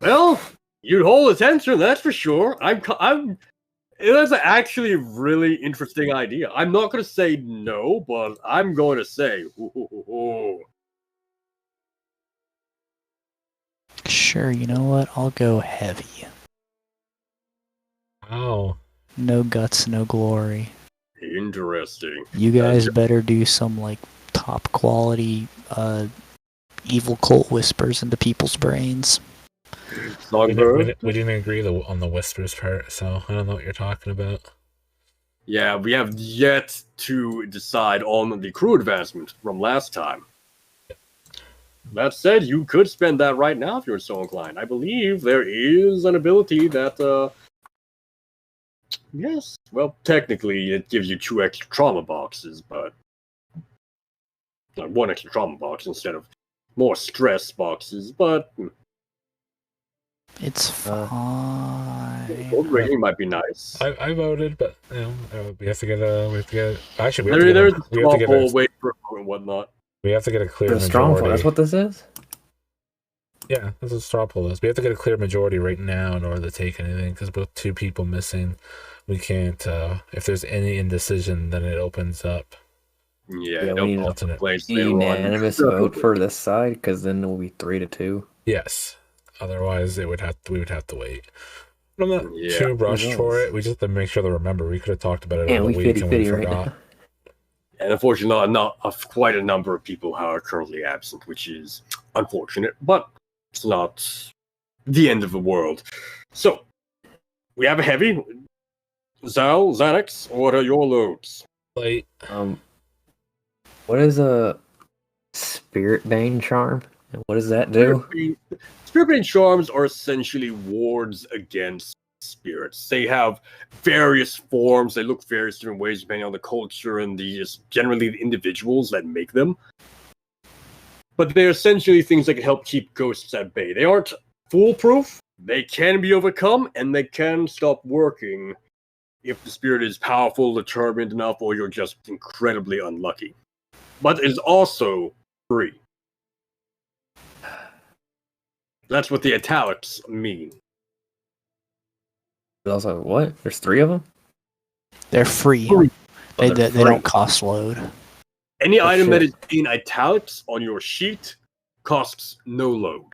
Well, you'd hold attention, that's for sure. That's actually a really interesting idea. I'm not going to say no, but I'm going to say, ooh. Sure, you know what? I'll go heavy. Oh. No guts, no glory. Interesting. You guys better do some top quality evil cult whispers into people's brains. We didn't agree on the whispers part, so I don't know what you're talking about. Yeah, we have yet to decide on the crew advancement from last time. That said, you could spend that right now if you're so inclined. I believe there is an ability that, yes, well, technically it gives you 2 extra trauma boxes, but 1 extra trauma box instead of more stress boxes, but it's fine. Gold ring might be nice. I voted, but we have to get actually there's a straw poll wait for and whatnot. We have to get a clear majority. Strong poll, that's what this is? Yeah, that's what straw poll is. We have to get a clear majority right now in order to take anything, because with 2 people missing, we can't. If there's any indecision, then it opens up. Yeah, we need alternate. Unanimous vote for this side, because then it will be 3-2. Yes. Otherwise, we would have to wait. I'm not Yeah, too rushed who for knows? it. We just have to make sure to remember. We could have talked about it Yeah, all we week and we 50-50 right forgot. now. And unfortunately, quite a number of people are currently absent, which is unfortunate, but it's not the end of the world. So, we have a heavy. Zal, Xanax, what are your loads? Like, What is a Spirit Bane charm? And what does that do? Spirit-Bane charms are essentially wards against spirits. They have various forms. They look various different ways depending on the culture and generally the individuals that make them. But they're essentially things that can help keep ghosts at bay. They aren't foolproof. They can be overcome, and they can stop working if the spirit is powerful, determined enough, or you're just incredibly unlucky. But it's also free. That's what the italics mean. Also, what? There's 3 of them? They're free. Free. They, Oh, they're they don't free. cost load. Any item shit. that is in italics on your sheet costs no load.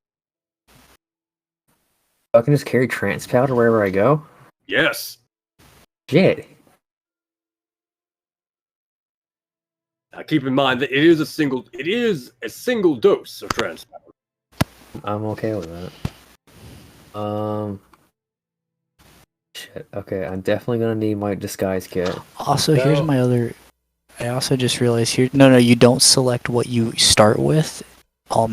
I can just carry trance powder wherever I go? Yes. Shit. Now keep in mind that it is a single dose of trans power. I'm okay with that. Shit. Okay, I'm definitely gonna need my disguise kit. Also, here's Well- my other. I also just realized here. No, you don't select what you start with.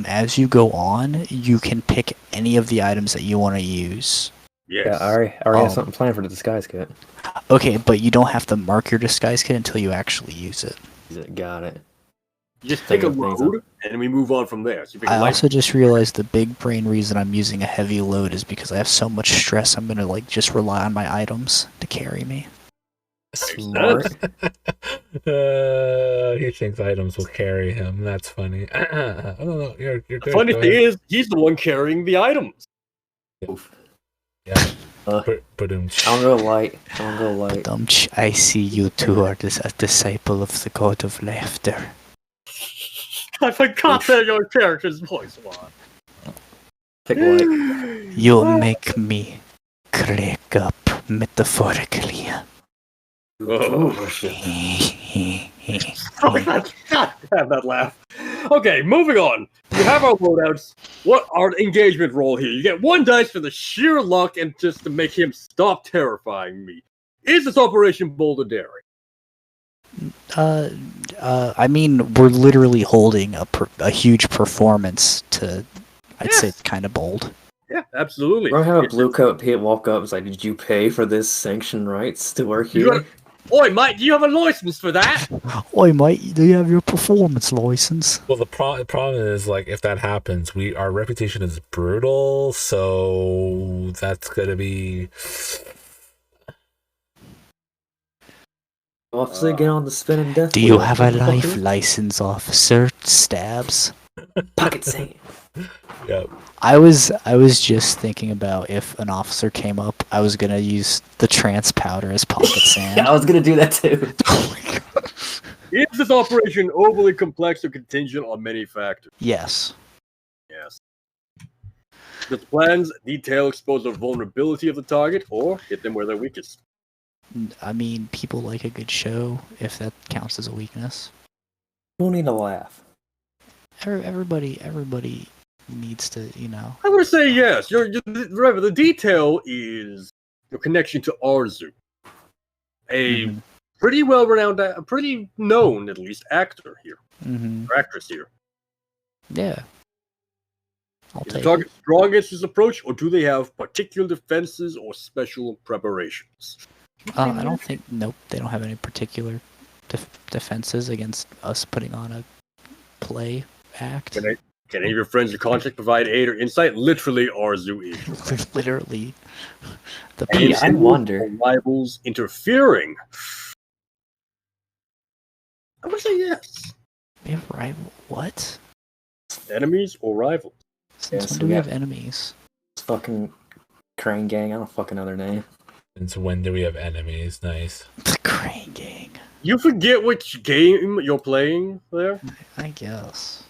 As you go on, you can pick any of the items that you want to use. Yes. Yeah, I already have something planned for the disguise kit. Okay, but you don't have to mark your disguise kit until you actually use it. Got it. You just take a Things up. load, and we move on from there. So you pick a I light. also just realized the big brain reason I'm using a heavy load is because I have so much stress. I'm gonna just rely on my items to carry me. Smart. He thinks items will carry him. That's funny. I don't know. You're The good. funny Go thing ahead. is, he's the one carrying the items. Yeah. Uh, Boom. I'm gonna go light. I see you two are a disciple of the god of laughter. I forgot that your character's voice was. Pick light. You make me crack up metaphorically. Oh, shit. Sorry, God damn that laugh. Okay, moving on. We have our loadouts. What our engagement roll here? You get 1 dice for the sheer luck and just to make him stop terrifying me. Is this Operation Boulder Daring? I mean, we're literally holding a huge performance to. I'd say it's kind of bold. Yeah, absolutely. We're gonna have a blue coat Pete walk up and say, "Did you pay for this sanctioned rights to work You here?" gotta- Oi, mate, do you have a license for that? Oi, mate, do you have your performance license? Well, the problem is, like, if that happens, our reputation is brutal, so that's gonna be. Officer, get on the spinning death. Do you wheel, have a life motherfucker. license, officer? Stabs. Pocket sand. Yep. I was just thinking about if an officer came up, I was gonna use the trance powder as pocket sand. Yeah, I was gonna do that too. Oh my God. Is this operation overly complex or contingent on many factors? Yes. Yes. The plans detail expose the vulnerability of the target or hit them where they're weakest. I mean, people like a good show, if that counts as a weakness. We'll need to laugh. Everybody needs to, I would say yes. Remember, the detail is your connection to Arzu, a Mhm. pretty well-renowned, pretty known at least actor here, Mm-hmm. or actress here. Yeah. I'll Is the take target it. strong against this approach, or do they have particular defenses or special preparations? I don't think. Nope, they don't have any particular defenses against us putting on a play act. Can any of your friends or contacts provide aid or insight? Literally, Arzu is. Literally, the Any I person. wonder. rivals interfering? I would say yes. We have rival. What? Enemies or rivals? Since Yes, when do we we got- have enemies? It's fucking Crane Gang. I don't fucking know their name. Since when do we have enemies? Nice. The Crane Gang. You forget which game you're playing there? I guess.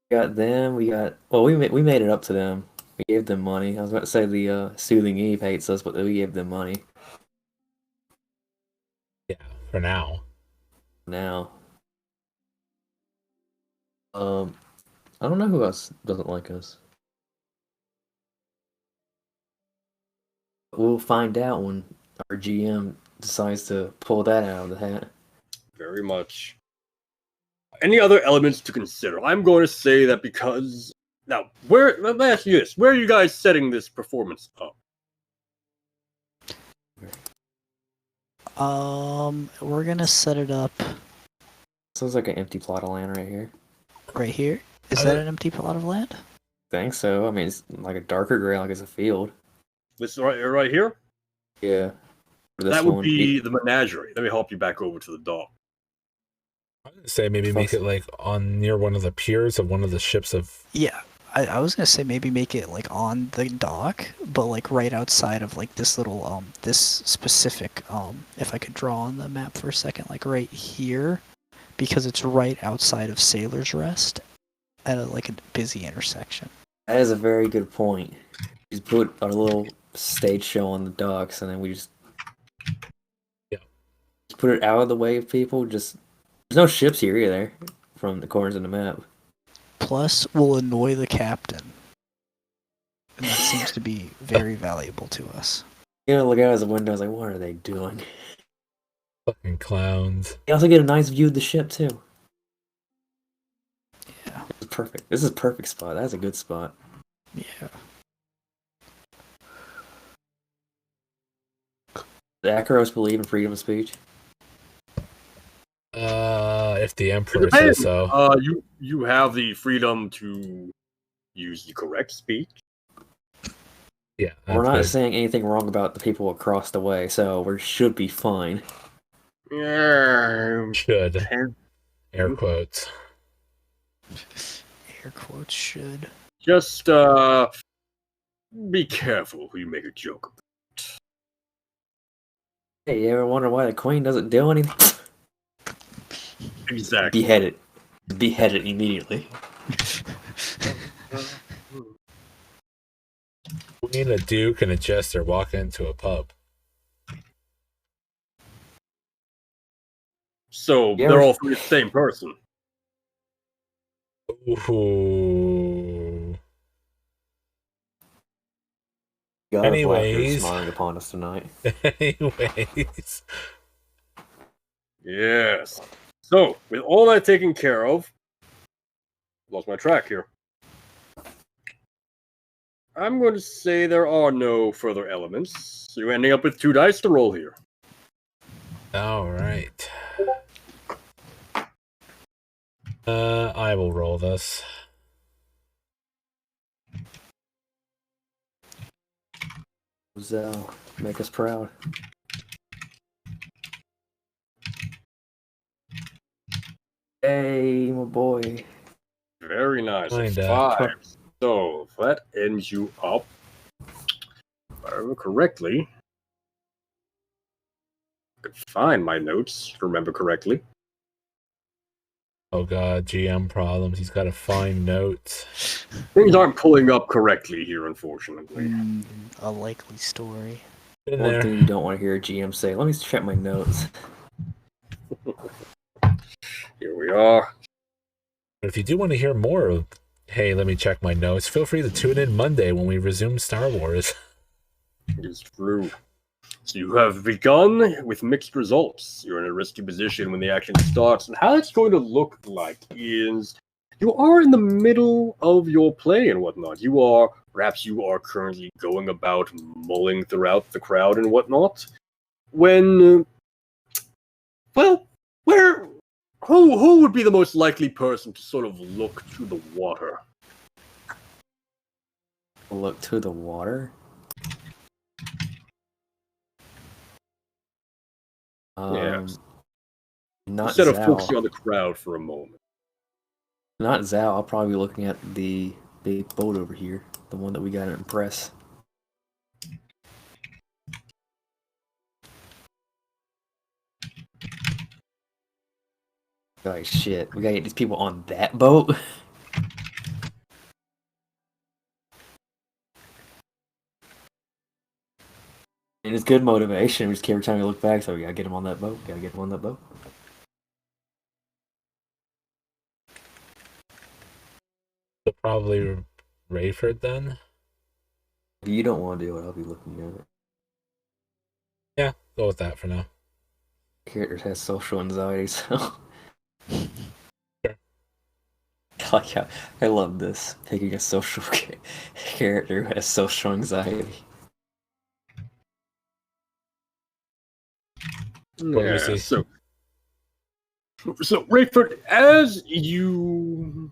We got them. We got. Well, we made it up to them. We gave them money. I was about to say the Soothing Eve hates us, but we gave them money. Yeah, for now. Now, I don't know who else doesn't like us. We'll find out when our GM decides to pull that out of the hat. Very much. Any other elements to consider? I'm going to say that because now, let me ask you this: where are you guys setting this performance up? We're gonna set it up Sounds like an empty plot of land right here. right here. Is that an empty plot of land? Think so. I mean, it's like a darker gray, like it's a field. This right here. Yeah. That would be the menagerie. Let me help you back over to the dock. I would say maybe make it like on near one of the piers of one of the ships of. Yeah, I was gonna say maybe make it like on the dock, but like right outside of like this little this specific if I could draw on the map for a second, like right here, because it's right outside of Sailor's Rest, at like a busy intersection. That is a very good point. Just put our little stage show on the docks, and then we just put it out of the way of people. Just there's no ships here either, from the corners of the map. Plus, we'll annoy the captain, and that seems to be very valuable to us. You know, look out as the window. I was like, what are they doing? Fucking clowns. You also get a nice view of the ship too. Yeah. It's perfect. This is a perfect spot. That's a good spot. Yeah. The Acaros believe in freedom of speech. If the Emperor says so. You have the freedom to use the correct speech. Yeah. We're not saying anything wrong about the people across the way, so we should be fine. Yeah. Should. Air quotes. Air quotes should. Just be careful who you make a joke about. Hey, you ever wonder why the Queen doesn't do anything? Exactly. Beheaded. Beheaded immediately. Queen, a duke, and a jester walk into a pub. So they're all the same person. Ooh. God Anyways. smiling upon us tonight. Anyways. Yes. So, with all that taken care of, lost my track here. I'm going to say there are no further elements. So you're ending up with 2 dice to roll here. All right. I will roll this. Zell, make us proud. Hey, my boy. Very nice. Kinda. 5. So, if that ends you up, if I remember correctly, I could find my notes, remember correctly. Oh god, GM problems. He's got to find notes. Things aren't pulling up correctly here, unfortunately. A likely story. Been One there. thing you don't want to hear a GM say. Let me check my notes. Here we are. But if you do want to hear more of, hey, let me check my notes, feel free to tune in Monday when we resume Star Wars. It's true. So you have begun with mixed results. You're in a risky position when the action starts. And how it's going to look like is you are in the middle of your play and whatnot. Perhaps you are currently going about mulling throughout the crowd and whatnot. When, who would be the most likely person to sort of look to the water? Look to the water? Yes. Not Instead of Zal. focusing on the crowd for a moment. Not Zal. I'll probably be looking at the big boat over here. The one that we got to impress. Like, shit. We gotta get these people on that boat? And it's good motivation. We just every time we look back, so we gotta get him on that boat. Gotta get him on that boat. So probably Rayford then. If you don't want to do it, I'll be looking at it. Yeah, go with that for now. Character has social anxiety, so. Sure. Like, I love this. Picking a social character who has social anxiety. What do we see? So Rayford, as you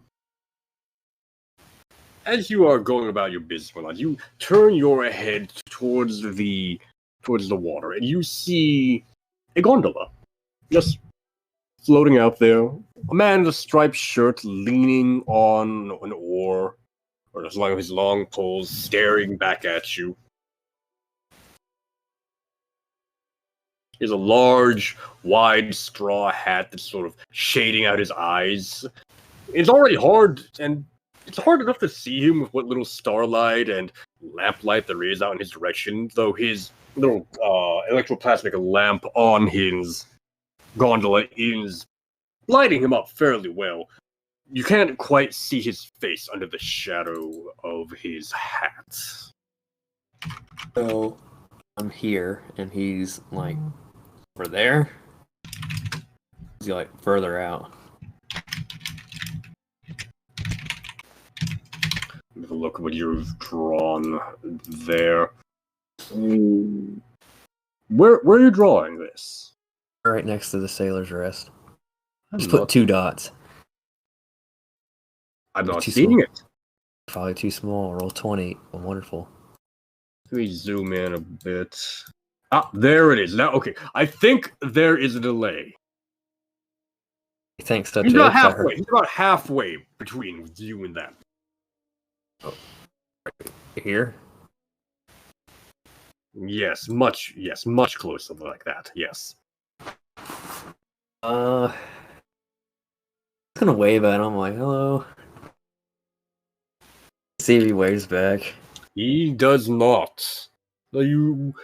are going about your business, whatnot, you turn your head towards the water, and you see a gondola just floating out there. A man in a striped shirt leaning on an oar, or just like his long poles, staring back at you. He has a large, wide straw hat that's sort of shading out his eyes. It's already hard, and it's hard enough to see him with what little starlight and lamplight there is out in his direction, though his little electroplasmic lamp on his gondola is lighting him up fairly well. You can't quite see his face under the shadow of his hat. So, I'm here, and he's, like, over there. He's, like, further out. Have a look at what you've drawn there. Where are you drawing this? Right next to the sailor's rest. I'm Just not, put 2 dots. I'm not too seeing small. it. Probably too small. Roll 20. Oh, wonderful. Let me zoom in a bit. Ah, there it is. Now, okay. I think there is a delay. You think so He's too? about 'Cause I halfway. He's about halfway between you and that. Here? Yes, much closer like that. Yes. I'm gonna wave at him like, hello. See if he waves back. He does not. So you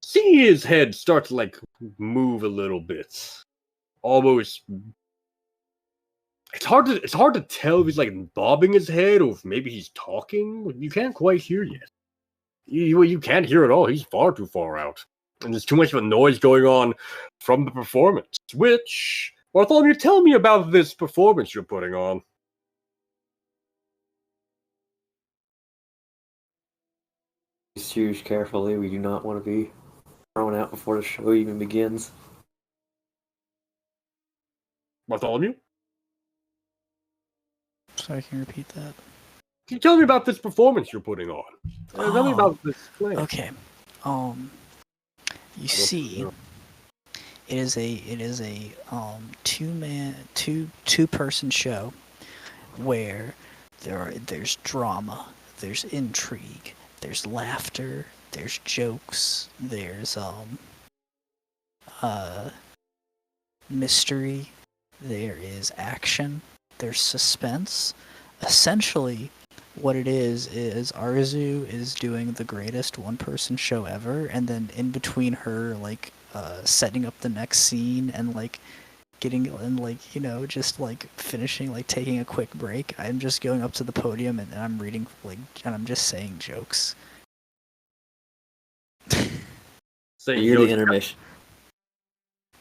see his head start to move a little bit. Almost. It's hard to tell if he's bobbing his head or if maybe he's talking. You can't quite hear yet. You can't hear at all. He's far too far out. And there's too much of a noise going on from the performance. Which, Bartholomew, tell me about this performance you're putting on. Please choose carefully. We do not want to be thrown out before the show even begins. Bartholomew? Sorry, can you repeat that? Can you tell me about this performance you're putting on? Tell me about this play. Okay. You see, it is a two person show where there's drama, there's intrigue, there's laughter, there's jokes, there's mystery, there is action, there's suspense. Essentially, what it is Arzu is doing the greatest one-person show ever, and then in between her setting up the next scene and getting and just finishing taking a quick break, I'm just going up to the podium and I'm reading and I'm just saying jokes. You're the intermission.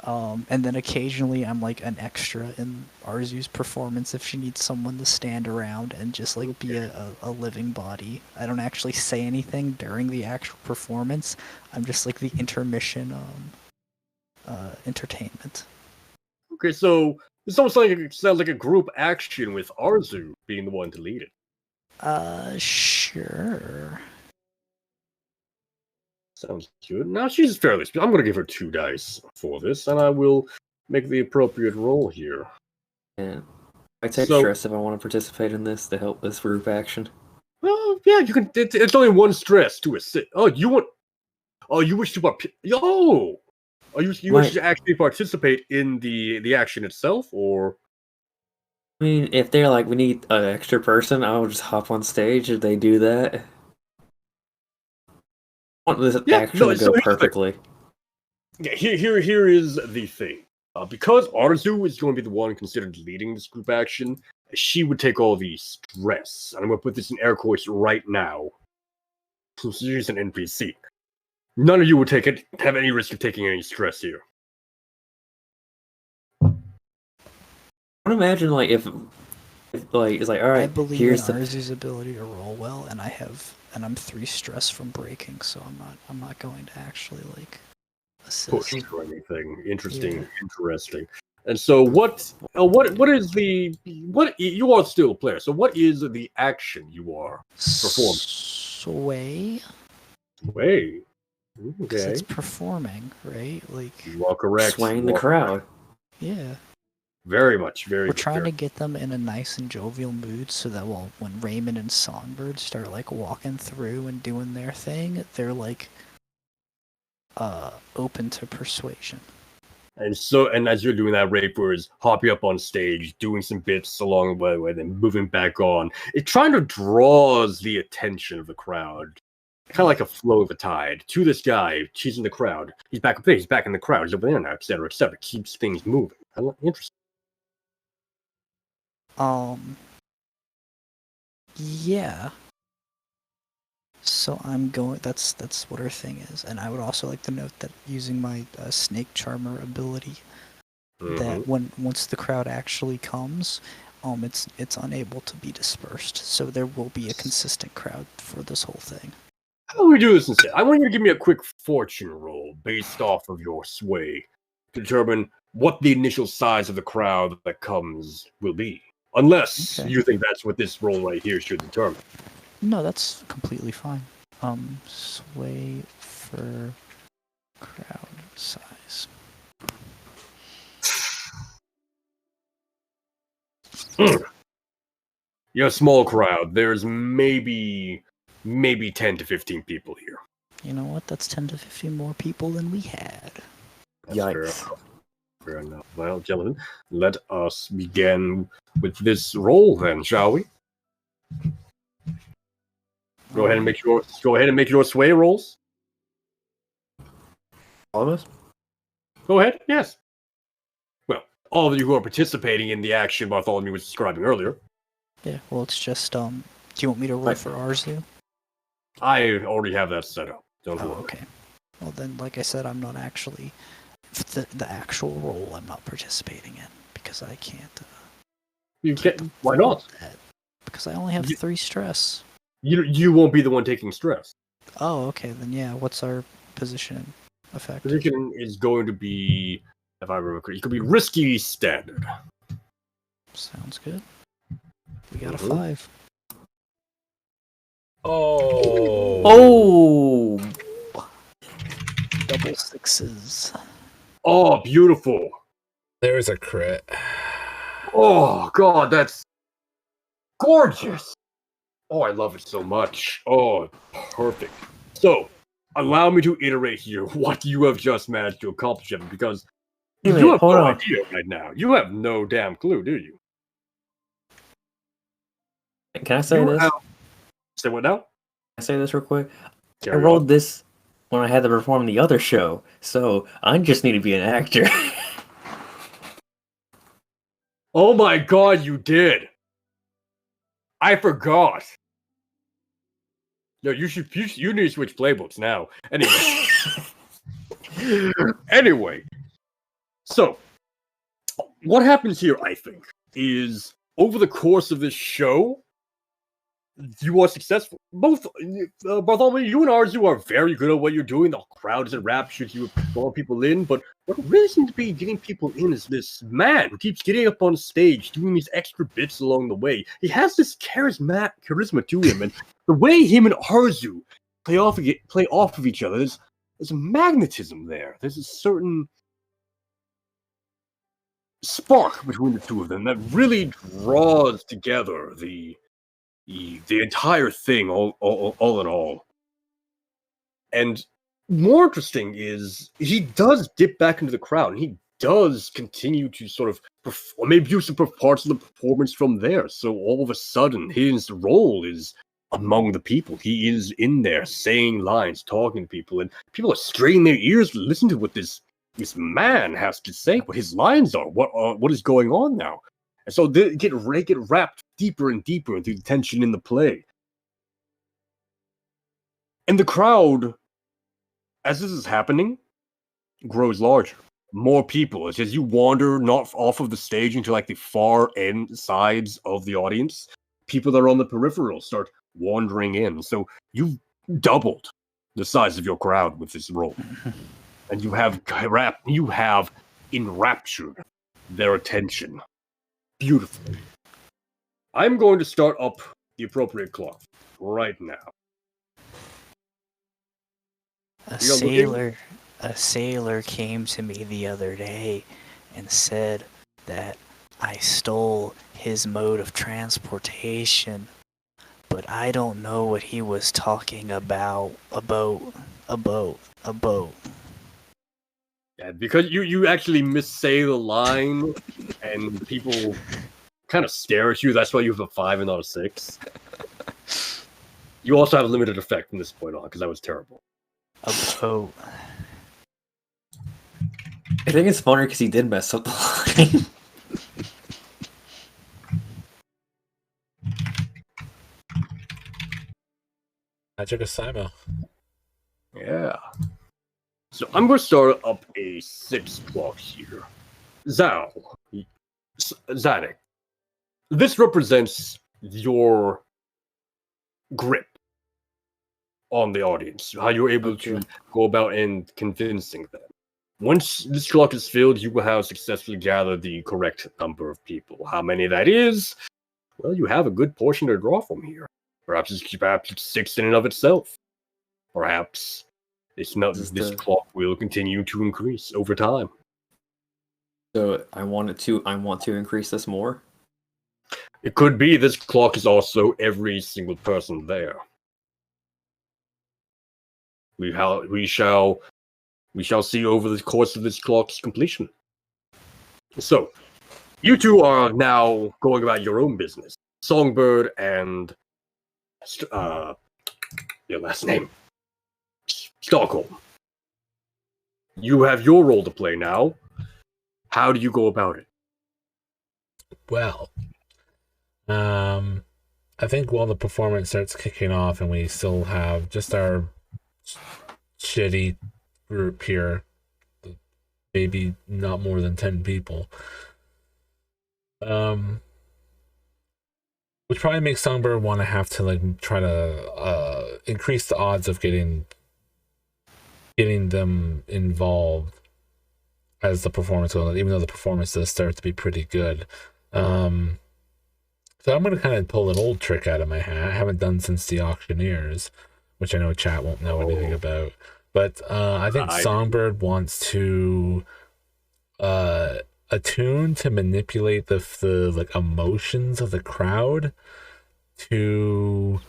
And then occasionally I'm an extra in Arzu's performance if she needs someone to stand around and just be a living body. I don't actually say anything during the actual performance. I'm just the intermission entertainment. Okay, so this almost sounds like a group action with Arzu being the one to lead it. Sure. Sounds good. Now she's fairly. I'm going to give her 2 dice for this, and I will make the appropriate roll here. Yeah. I take stress if I want to participate in this to help this group action. Well, yeah, you can. It's only 1 stress to assist. Oh, you want? Oh, you wish to? Yo! Are you wish to actually participate in the action itself, or? I mean, if they're we need an extra person, I'll just hop on stage if they do that. I want this Yeah, actually no, so go here's the thing. perfectly. Yeah, here is the thing. Because Arzu is going to be the one considered leading this group action, she would take all the stress. And I'm going to put this in air quotes right now. So she's an NPC. None of you would have any risk of taking any stress here. I would imagine like if like it's like all I right, believe here's in the Arzu's ability to roll well, and I'm 3 stress from breaking, so I'm not going to actually like assist. Push or anything. Interesting, Yeah. interesting. And so what is what you are still a player, so what is the action you are performing? Sway. Way. Because Okay. it's performing, right? Like, You are correct. swaying You the are crowd. yeah. very much, very We're good, trying very- to get them in a nice and jovial mood so that when Raymond and Songbird start like walking through and doing their thing, they're like open to persuasion. And as you're doing that, Raper is hopping up on stage, doing some bits along the way, then moving back on. It trying to draws the attention of the crowd, kind of like a flow of a tide, to this guy. He's in the crowd. He's back up there. He's back in the crowd. He's over there now, etc., etc. Keeps things moving. Interesting. Yeah. So I'm going. That's what our thing is, and I would also like to note that using my snake charmer ability, that once the crowd actually comes, it's unable to be dispersed. So there will be a consistent crowd for this whole thing. How do we do this instead? I want you to give me a quick fortune roll based off of your sway to determine what the initial size of the crowd that comes will be. Unless Okay. you think that's what this roll right here should determine. No, that's completely fine. Sway for crowd size. You're a small crowd. There's maybe 10 to 15 people here. You know what? That's 10 to 15 more people than we had. That's fair Yikes. enough. Fair enough. Well, gentlemen, let us begin with this roll then, shall we? Go ahead and make your sway rolls. All of us? Go ahead. Yes. Well, all of you who are participating in the action Bartholomew was describing earlier. Yeah, well, it's just, do you want me to roll Right. for Arzu? I already have that set up. Don't Oh, worry. okay. Well, then, like I said, I'm not actually, the actual role I'm not participating in, because I can't, You can. Why not? that, because I only have You- 3 stress. You won't be the one taking stress. Oh, okay, then yeah, what's our position effect? Position is going to be, if I remember correctly, it could be risky standard. Sounds good. We got a Mhm. 5. Oh. Oh, Double 6s. Oh, beautiful. There's a crit. Oh, God, that's gorgeous. Oh, I love it so much. Oh, perfect. So, allow me to iterate here what you have just managed to accomplish, Evan, because Wait a you minute, have hold no on. idea right now. You have no damn clue, do you? can I say You this? have- Say what now? Can I say this real quick? I Carry rolled on. this when I had to perform the other show, so I just need to be an actor. Oh my God, you did. I forgot. No, you need to switch playbooks now. Anyway, so what happens here, I think, is over the course of this show, you are successful. Both Bartholomew, you and Arzu are very good at what you're doing. The crowd is enraptured. You are drawing people in, but what really seems to be getting people in is this man who keeps getting up on stage, doing these extra bits along the way. He has this charisma to him, and the way him and Arzu play off of each other, there's a magnetism there. There's a certain spark between the two of them that really draws together the entire thing all in all. And more interesting is he does dip back into the crowd and he does continue to sort of maybe do some parts of the performance from there. So all of a sudden his role is among the people. He is in there saying lines, talking to people, and people are straining their ears to listen to what this man has to say, what his lines are, what is going on now. And so they get wrapped deeper and deeper into the tension in the play. And the crowd, as this is happening, grows larger. More people. As you wander not off of the stage into like the far end sides of the audience, people that are on the peripheral start wandering in. So you've doubled the size of your crowd with this role. And you have enraptured their attention beautifully. I'm going to start up the appropriate clock right now. A You're sailor came to me the other day and said that I stole his mode of transportation, but I don't know what he was talking about. A boat. Yeah, because you actually missay the line, and people kind of stare at you. That's why you have a 5 and not a 6. You also have a limited effect from this point on, because that was terrible. A boat. I think it's funny because he did mess up the line. Magic of Simo. Yeah. So I'm going to start up a 6 clock here. Zanik. This represents your grip on the audience, how you're able to go about and convincing them. Once this clock is filled, you will have successfully gathered the correct number of people. How many that is, well, you have a good portion to draw from here. Perhaps it's 6 in and of itself. Perhaps this clock will continue to increase over time. So I want to increase this more. It could be this clock is also every single person there. We shall see over the course of this clock's completion. So, you two are now going about your own business. Songbird and your last name, Stockholm. You have your role to play now. How do you go about it? Well, I think while the performance starts kicking off and we still have just our shitty group here, maybe not more than 10 people, which probably makes Songbird want to have to like try to increase the odds of getting them involved as the performance goes on, even though the performance does start to be pretty good. So I'm going to kind of pull an old trick out of my hat. I haven't done since the Auctioneers, which I know chat won't know anything about. But I think Songbird wants to attune to manipulate the like emotions of the crowd to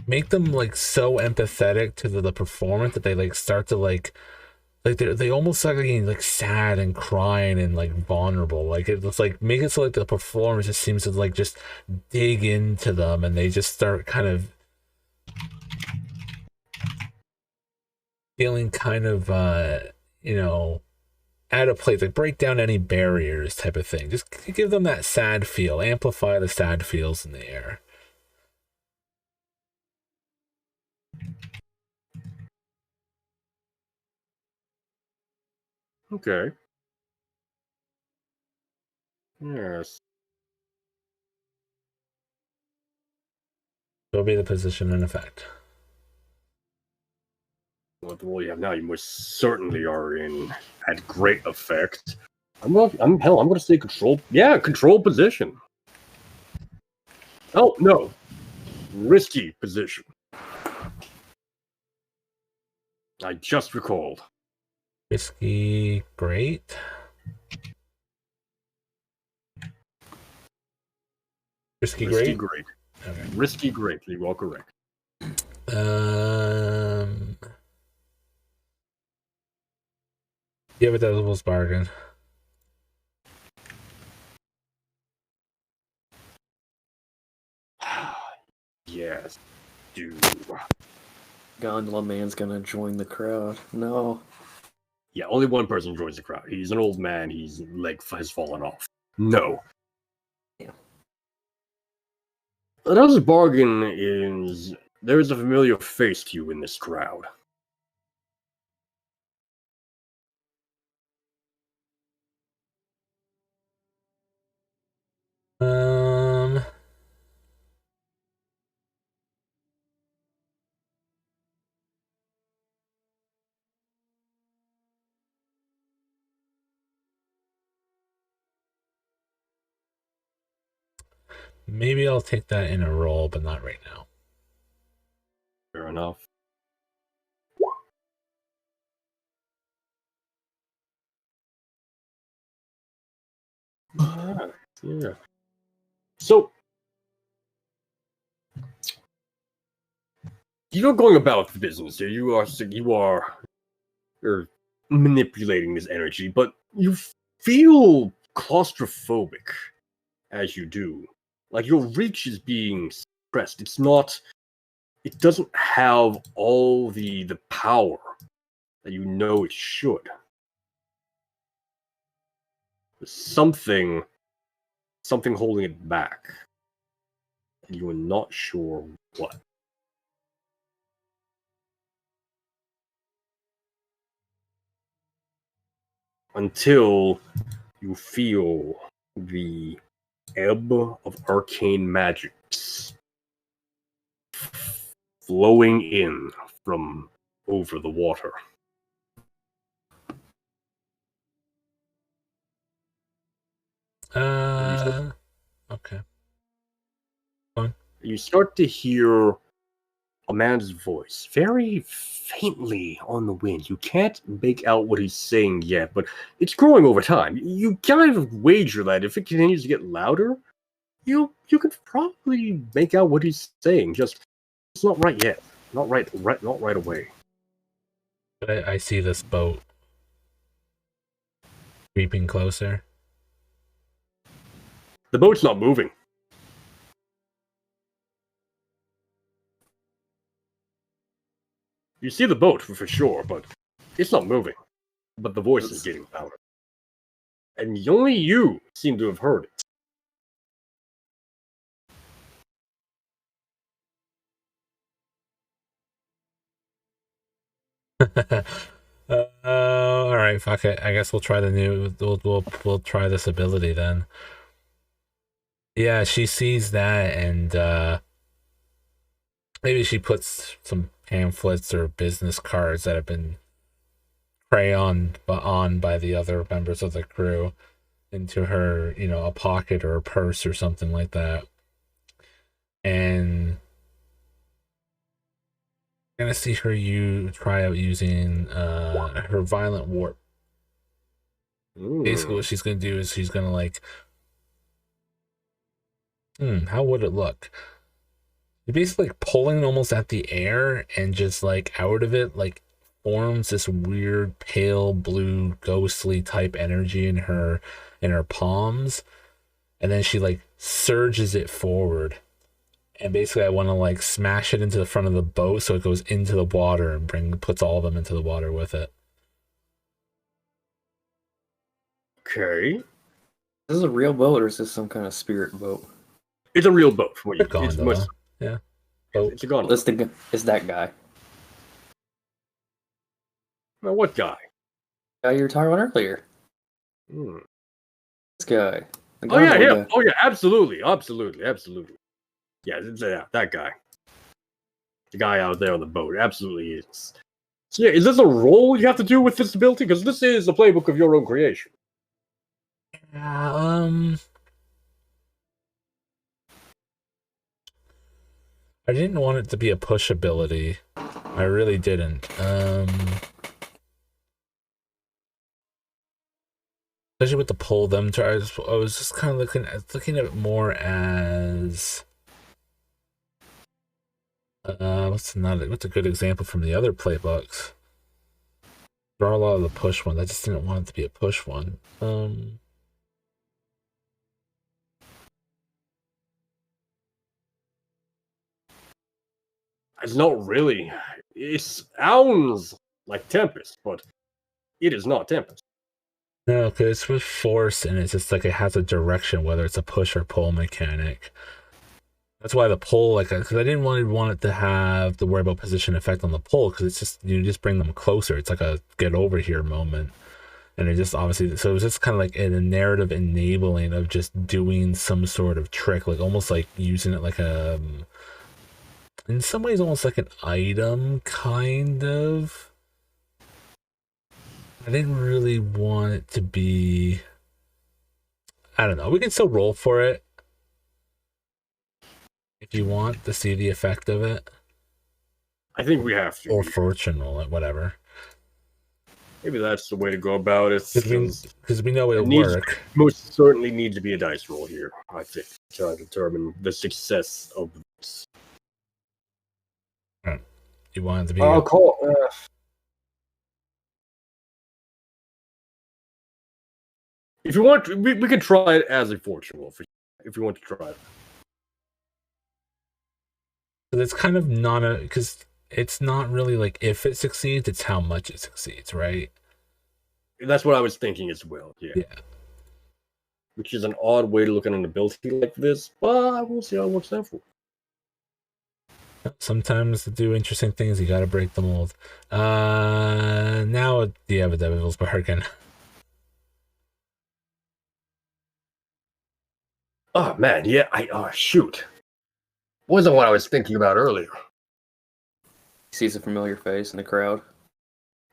make them like so empathetic to the performance that they like start to like they almost start getting like sad and crying and like vulnerable. Like it's like make it so like the performance just seems to like just dig into them and they just start kind of feeling kind of out of place, like break down any barriers type of thing. Just give them that sad feel, amplify the sad feels in the air. Okay. Yes. It'll be the position in effect. With the role you have now, you most certainly are in at great effect. I'm going to say control. Yeah, control position. Oh no, risky position. I just recalled. Risky, great. Risky, great. Okay. Risky, great. You are correct. Give it a devil's bargain. Yes. Do. Gondola man's gonna join the crowd. No. Yeah, only one person joins the crowd. He's an old man. His leg has fallen off. No. Yeah. Another bargain is there is a familiar face to you in this crowd. Um, maybe I'll take that in a roll, but not right now. Fair enough. Alright, yeah. So, you're going about the business here. You're manipulating this energy, but you feel claustrophobic as you do. Like your reach is being suppressed. It doesn't have all the power that you know it should. There's something holding it back. And you are not sure what. Until you feel the ebb of arcane magics flowing in from over the water. Okay. You start to hear a man's voice, very faintly on the wind. You can't make out what he's saying yet, but it's growing over time. You kind of wager that if it continues to get louder, you could probably make out what he's saying. Just it's not right yet. Not right away. I see this boat creeping closer. The boat's not moving. You see the boat for sure, but it's not moving. But the voice is getting louder. And only you seem to have heard it. All right, fuck it. I guess we'll try we'll try this ability then. Yeah, she sees that, and maybe she puts some pamphlets or business cards that have been crayoned on by the other members of the crew into her, a pocket or a purse or something like that. And I'm gonna see her try out using her violent warp. Basically, what she's gonna do is she's gonna how would it look? You're basically pulling almost at the air, and just out of it forms this weird pale blue ghostly type energy in her palms, and then she surges it forward. And basically, I want to smash it into the front of the boat so it goes into the water and puts all of them into the water with it. Okay. Is this a real boat or is this some kind of spirit boat? It's a real boat. A gondola. Yeah. Boat. It's a gondola. It's that guy. Now, what guy? Guy you were talking about earlier. This guy. Oh yeah, yeah. Oh yeah, absolutely. Yeah, that guy. The guy out there on the boat. Absolutely is. So yeah, is this a role you have to do with this ability? Because this is the playbook of your own creation. I didn't want it to be a push ability. I really didn't. Especially with the pull them to, I was just kind of looking at it more as what's a good example from the other playbooks? There are a lot of the push ones. I just didn't want it to be a push one. It's not really. It sounds like Tempest, but it is not Tempest. No, because it's with force, and it's just like it has a direction, whether it's a push or pull mechanic. That's why the pull, like, because I didn't want it to have the worry about position effect on the pull, because it's just, you just bring them closer. It's like a get over here moment. And it just obviously, so it was just kind of like a narrative enabling of just doing some sort of trick, like almost like using it like a, in some ways, almost like an item, kind of. I didn't really want it to be, I don't know. We can still roll for it if you want to see the effect of it. I think we have to. Or fortune roll it, whatever. Maybe that's the way to go about it. Because we know it'll work. Most certainly needs to be a dice roll here, I think, to determine the success of this. Right. You want it to be... I'll call... if you want, we can try it as a fortune roll, if you want to try it. It's kind of not a... Because it's not really like if it succeeds, it's how much it succeeds, right? That's what I was thinking as well, yeah. Which is an odd way to look at an ability like this, but we'll see how it works out for. Sometimes to do interesting things, you gotta break the mold. Now you have a Devil's Bargain. Oh, man, yeah, shoot. Wasn't what I was thinking about earlier. He sees a familiar face in the crowd.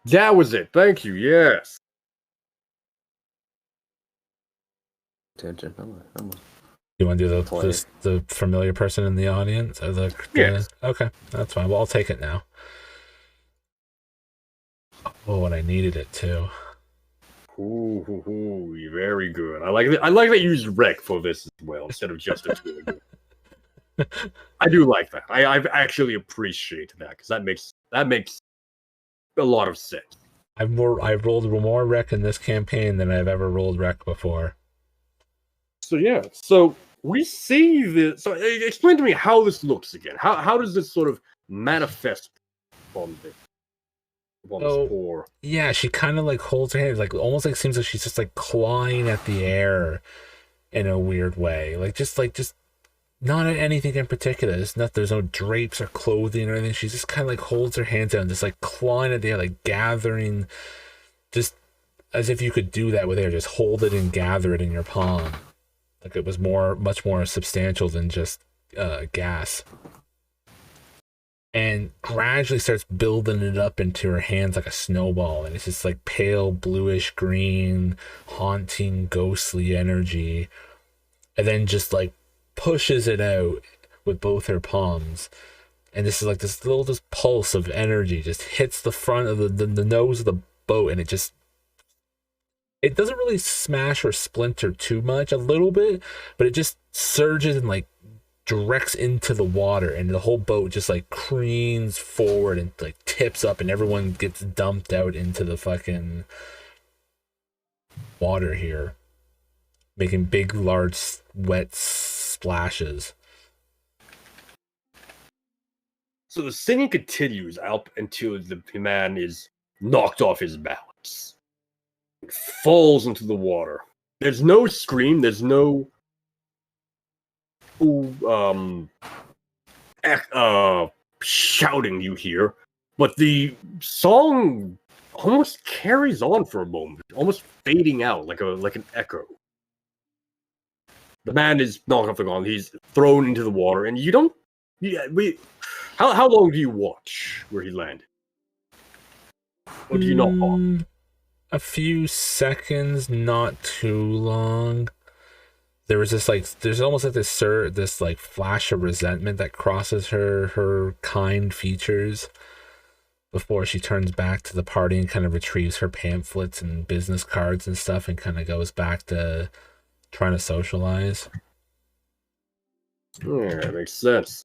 That was it, thank you, yes. Attention. You want to do the familiar person in the audience? Or yes. Okay, that's fine. Well, I'll take it now. Oh, and I needed it too. Ooh, very good. I like that you used Rec for this as well instead of just a tool. I do like that. I actually appreciate that because that makes a lot of sense. I've rolled more Rec in this campaign than I've ever rolled Rec before. So yeah, so we see this. So explain to me how this looks again. How does this sort of manifest on this? Yeah, she kind of like holds her hand, like almost like seems like she's just like clawing at the air in a weird way, like just not at anything in particular. There's no drapes or clothing or anything. She just kind of like holds her hands out and just like clawing at the air, like gathering, just as if you could do that with air. Just hold it and gather it in your palm. Like it was much more substantial than just gas. And gradually starts building it up into her hands like a snowball. And it's just like pale bluish green, haunting, ghostly energy. And then just like pushes it out with both her palms. And this is like this little pulse of energy just hits the front of the nose of the boat. And it doesn't really smash or splinter too much, a little bit, but it just surges and like directs into the water, and the whole boat just like careens forward and like tips up, and everyone gets dumped out into the fucking water here, making big, large, wet splashes. So the singing continues up until the man is knocked off his balance. Falls into the water. There's no scream, there's no shouting you hear, but the song almost carries on for a moment, almost fading out like an echo. The man is knocked off the ground, he's thrown into the water, and you don't how long do you watch where he landed? Or do you not pause? A few seconds, not too long. There was there's almost like this like flash of resentment that crosses her kind features before she turns back to the party and kind of retrieves her pamphlets and business cards and stuff and kind of goes back to trying to socialize. Yeah, that makes sense.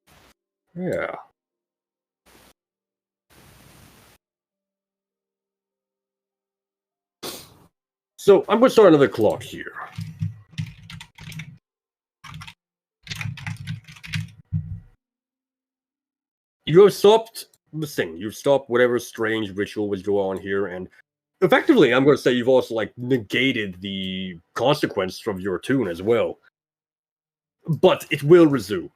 Yeah. So I'm going to start another clock here. You have stopped the thing. You've stopped whatever strange ritual was going on here, and effectively, I'm going to say you've also like negated the consequence from your tune as well. But it will resume.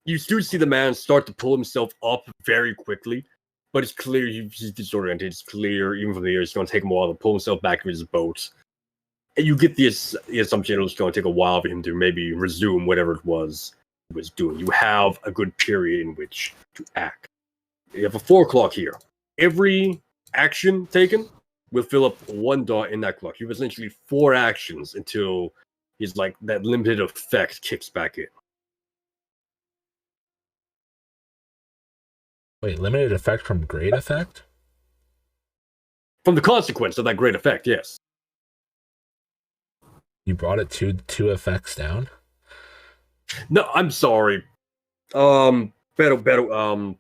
You do see the man start to pull himself up very quickly, but it's clear he's disoriented. It's clear, even from here, it's going to take him a while to pull himself back into his boat. And you get the assumption it's going to take a while for him to maybe resume whatever it was he was doing. You have a good period in which to act. You have a 4 o'clock here. Every action taken will fill up 1 dot in that clock. You have essentially 4 actions until he's like that limited effect kicks back in. Wait, limited effect from great effect? From the consequence of that great effect, yes. You brought it two effects down? No, I'm sorry. Better. The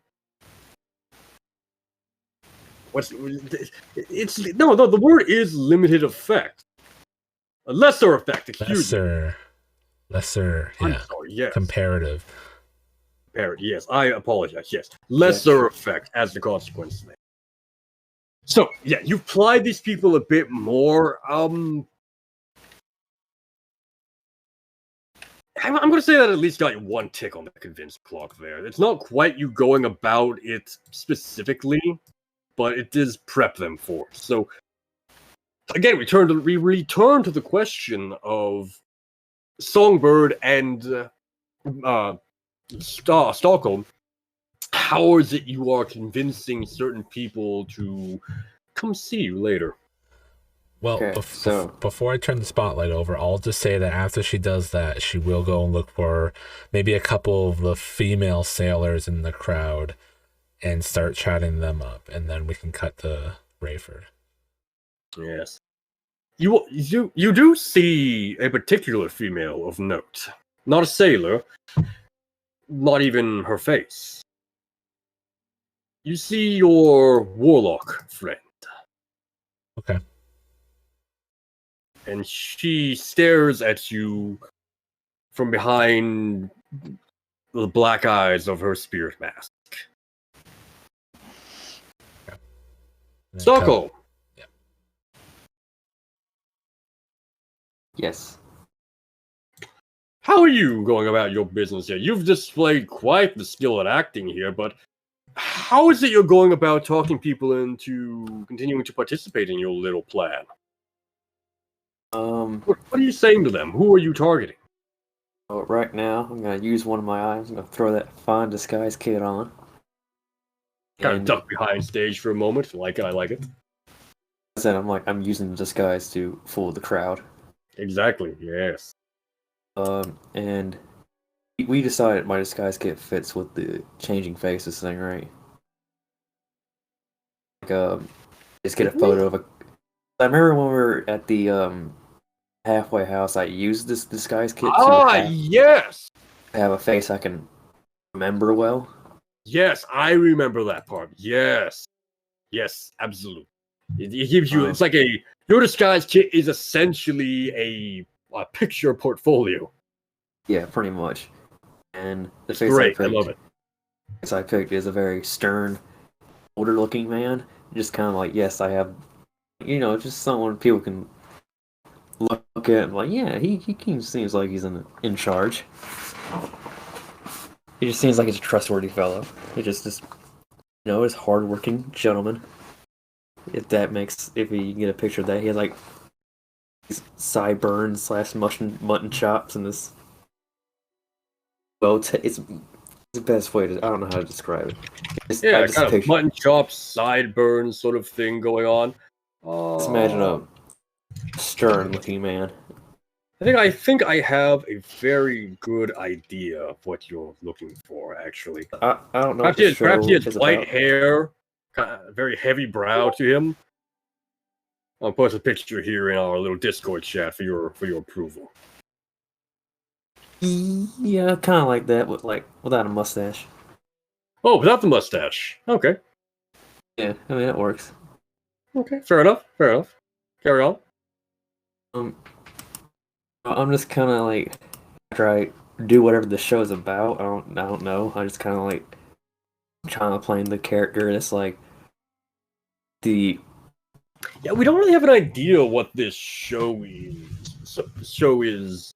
word is limited effect. A lesser effect, excuse me. Lesser, yeah. I'm sorry, yes. Comparative. Yes, I apologize, yes. Lesser effect as the consequence. So, yeah, you've plied these people a bit more. I'm going to say that at least got you 1 tick on the convinced clock there. It's not quite you going about it specifically, but it does prep them for it. So, again, we return to the question of Songbird and Stockholm. How is it you are convincing certain people to come see you later? Well, Okay, before I turn the spotlight over, I'll just say that after she does that, she will go and look for maybe a couple of the female sailors in the crowd and start chatting them up, and then we can cut to Rayford. Yes. You do see a particular female of note. Not a sailor, not even her face. You see your warlock friend. Okay. And she stares at you from behind the black eyes of her spirit mask. Okay. Stockholm! Yeah. Yes. How are you going about your business here? You've displayed quite the skill at acting here, but how is it you're going about talking people into continuing to participate in your little plan? What are you saying to them? Who are you targeting? Right now, I'm gonna use one of my eyes. I'm gonna throw that fine disguise kit on. Kind of And duck behind stage for a moment. I like it. I said I'm using the disguise to fool the crowd. Exactly, yes. And we decided my disguise kit fits with the changing faces thing, right? Like, just get a photo of a. I remember when we were at the halfway house, I used this disguise kit Yes! to have a face I can remember well. Yes, I remember that part. Yes. Yes, absolutely. It gives you, it's like your disguise kit is essentially a picture portfolio. Yeah, pretty much. And the It's face great, I love it. face I picked is a very stern, older-looking man. Just kind of like, yes, I have, just someone people can look at and like, yeah, he seems like he's in charge. He just seems like he's a trustworthy fellow. He just is hardworking gentleman. If you can get a picture of that, he has like these sideburns / mutton chops and this. Well, it's the best way to. I don't know how to describe it. Yeah, kind of mutton chops, sideburns sort of thing going on. Just imagine a stern-looking man. I think I have a very good idea of what you're looking for, actually. I don't know. Perhaps he has white hair, kind of very heavy brow to him. I'll post a picture here in our little Discord chat for your approval. Yeah, kind of like that, without a mustache. Oh, without the mustache. Okay. Yeah, I mean it works. Okay, fair enough. Carry on. I'm just kind of like, after I do whatever the show is about, I don't know. I just kind of like trying to play the character. It's like the Yeah, we don't really have an idea what this show is. Show is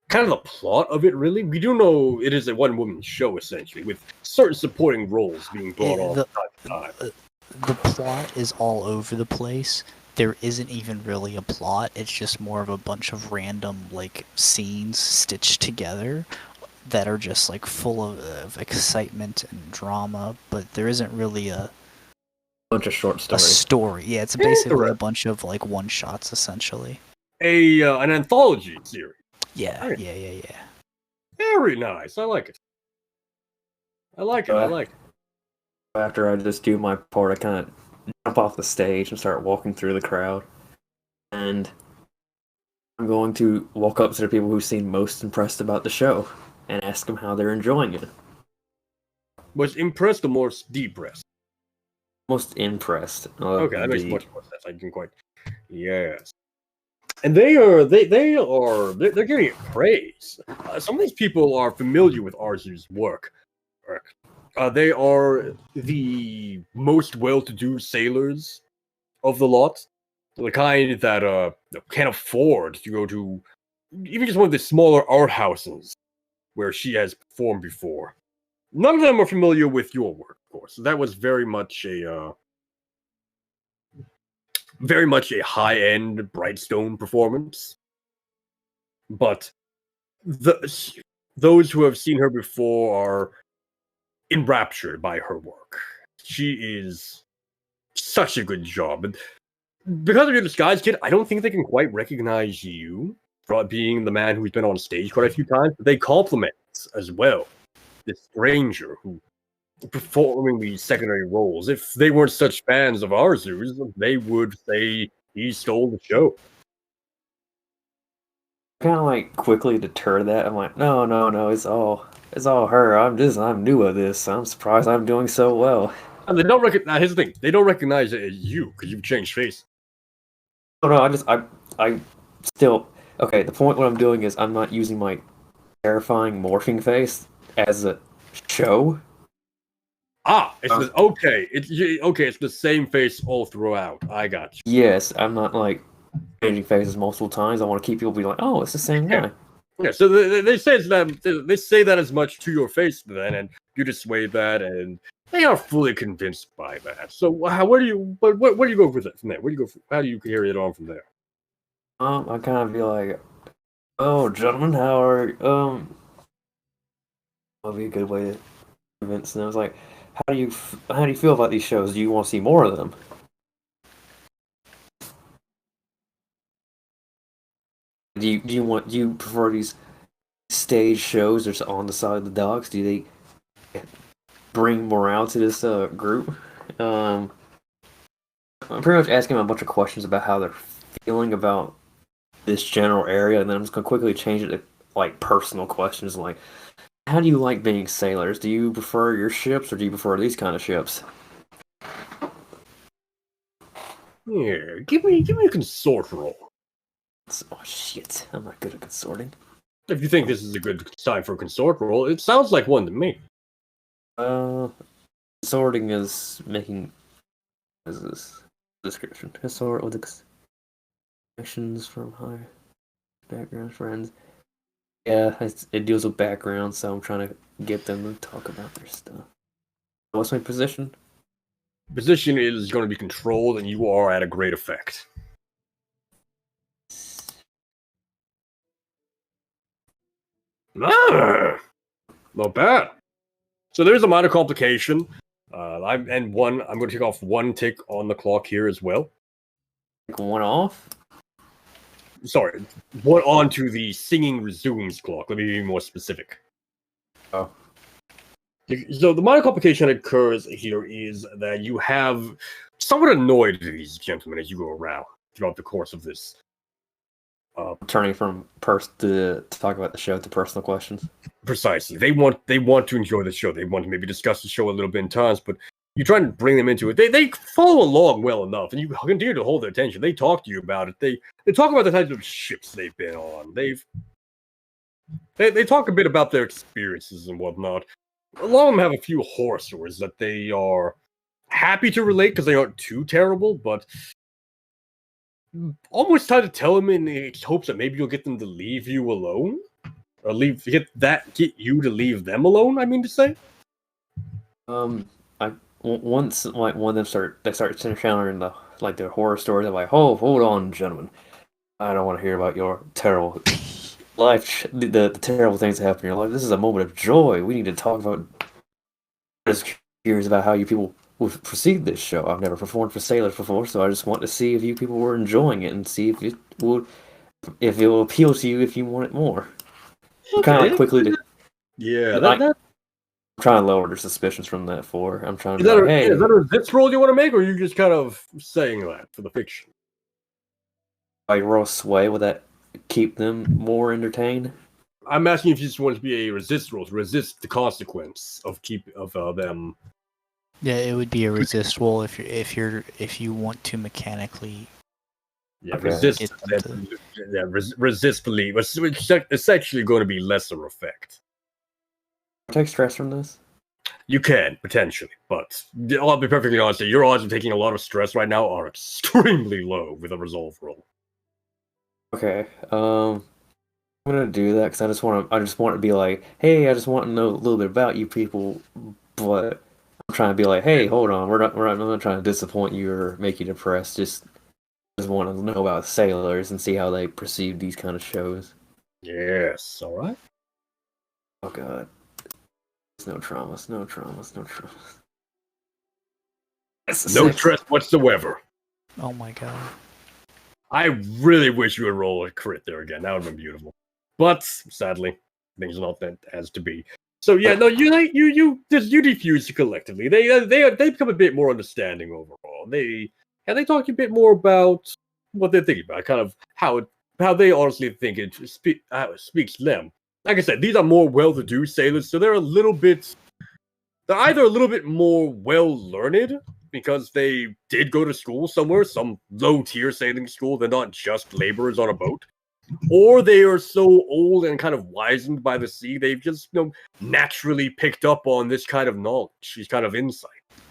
kind of the plot of it. Really, we do know it is a one-woman show essentially, with certain supporting roles being brought on The, time to time. the plot is all over the place. There isn't even really a plot. It's just more of a bunch of random like scenes stitched together that are just like full of excitement and drama, but there isn't really a bunch of short stories. story. Yeah, it's basically a Interesting. bunch of like one shots essentially. An anthology series. Yeah, Right. yeah. Very nice. I like it. I like it. After I just do my part, I kind of jump off the stage and start walking through the crowd. And I'm going to walk up to the people who seem most impressed about the show and ask them how they're enjoying it. Was impressed or more depressed? Most impressed. Okay, that makes much more sense. I can quite. Yes. And they're getting praise. Some of these people are familiar with Arzu's work. They are the most well-to-do sailors of the lot, the kind that can afford to go to even just one of the smaller art houses where she has performed before. None of them are familiar with your work, of course. That was very much a high-end Brightstone performance. But those who have seen her before are enraptured by her work. She is such a good job. And because of your disguise kit, I don't think they can quite recognize you for being the man who's been on stage quite a few times. But they compliment as well this stranger who performing these secondary roles. If they weren't such fans of Arzu's, they would say he stole the show. Kind of like quickly deter that. I'm like, no, it's all her. I'm new at this. I'm surprised I'm doing so well. And they don't recognize. Here's the thing: they don't recognize it as you because you've changed face. Oh no, I still okay. The point what I'm doing is I'm not using my terrifying morphing face as a show. Okay. It's the same face all throughout. I got you. Yes, I'm not like changing faces multiple times. I want to keep people be like, oh, it's the same guy. Yeah. So they say that as much to your face then, and you dissuade that, and they are fully wconvinced by that. So where do you go with it from there? How do you carry it on from there? I kind of be like, oh, gentlemen, how are that'd be a good way to convince them. I was like, how do you feel about these shows? Do you want to see more of them? Do you prefer these stage shows or on the side of the docks? Do they bring morale to this group? I'm pretty much asking them a bunch of questions about how they're feeling about this general area, and then I'm just gonna quickly change it to like personal questions like, how do you like being sailors? Do you prefer your ships or do you prefer these kind of ships? Yeah, give me a consort roll. Oh shit, I'm not good at consorting. If you think this is a good time for a consort roll, it sounds like one to me. Consorting is making. What is this description? Consort with connections from higher background friends. Yeah, it deals with background, so I'm trying to get them to talk about their stuff. What's my position? Position is going to be controlled, and you are at a great effect. Not bad. So there's a minor complication. I'm going to take off one tick on the clock here as well. Like one off? Sorry, one onto the singing resumes clock. Let me be more specific. Oh. So the minor complication that occurs here is that you have somewhat annoyed these gentlemen as you go around throughout the course of this. Turning from to talk about the show to personal questions. Precisely. They want to enjoy the show. They want to maybe discuss the show a little bit in times, but you try and bring them into it. They follow along well enough, and you continue to hold their attention. They talk to you about it. They talk about the types of ships they've been on. They talk a bit about their experiences and whatnot. a lot of them have a few horror stories that they are happy to relate because they aren't too terrible, but almost try to tell them in the hopes that maybe you'll get them to leave you alone, or get you to leave them alone. I mean to say. Once like one of them start sharing their horror stories. I'm like, oh, hold on, gentlemen, I don't want to hear about your terrible life, the terrible things that happen in your life. This is a moment of joy. We need to talk about. I'm just curious about how you people would perceive this show. I've never performed for sailors before, so I just want to see if you people were enjoying it and see if it will appeal to you if you want it more. Kind of like quickly to. Yeah, I'm trying to lower their suspicions from that for. I'm trying to is that, be like, hey, is that a resist roll you want to make, or are you just kind of saying that for the fiction? I roll sway, would that keep them more entertained? I'm asking if you just want it to be a resist roll to resist the consequence of them. Yeah, it would be a resist roll if you want to mechanically. Yeah, Okay. resist belief. It's actually going to be lesser effect. Take stress from this. You can potentially, but I'll be perfectly honest. Your odds of taking a lot of stress right now are extremely low with a resolve roll. Okay. I'm gonna do that because I just want to be like, hey, I just want to know a little bit about you people, but I'm trying to be like, hey, hold on, I'm not trying to disappoint you or make you depressed. Just want to know about sailors and see how they perceive these kind of shows. Yes, all right. Oh god. No traumas. No traumas. No stress whatsoever. Oh my god. I really wish you would roll a crit there again. That would have been beautiful. But sadly, things are not that as to be. So yeah, no, you defuse collectively. They become a bit more understanding overall. They talk a bit more about what they're thinking about, kind of how they honestly think it speaks to them. Like I said, these are more well-to-do sailors, so they're either a little bit more well-learned because they did go to school somewhere, some low-tier sailing school. They're not just laborers on a boat. Or they are so old and kind of wizened by the sea, they've just naturally picked up on this kind of knowledge, this kind of insight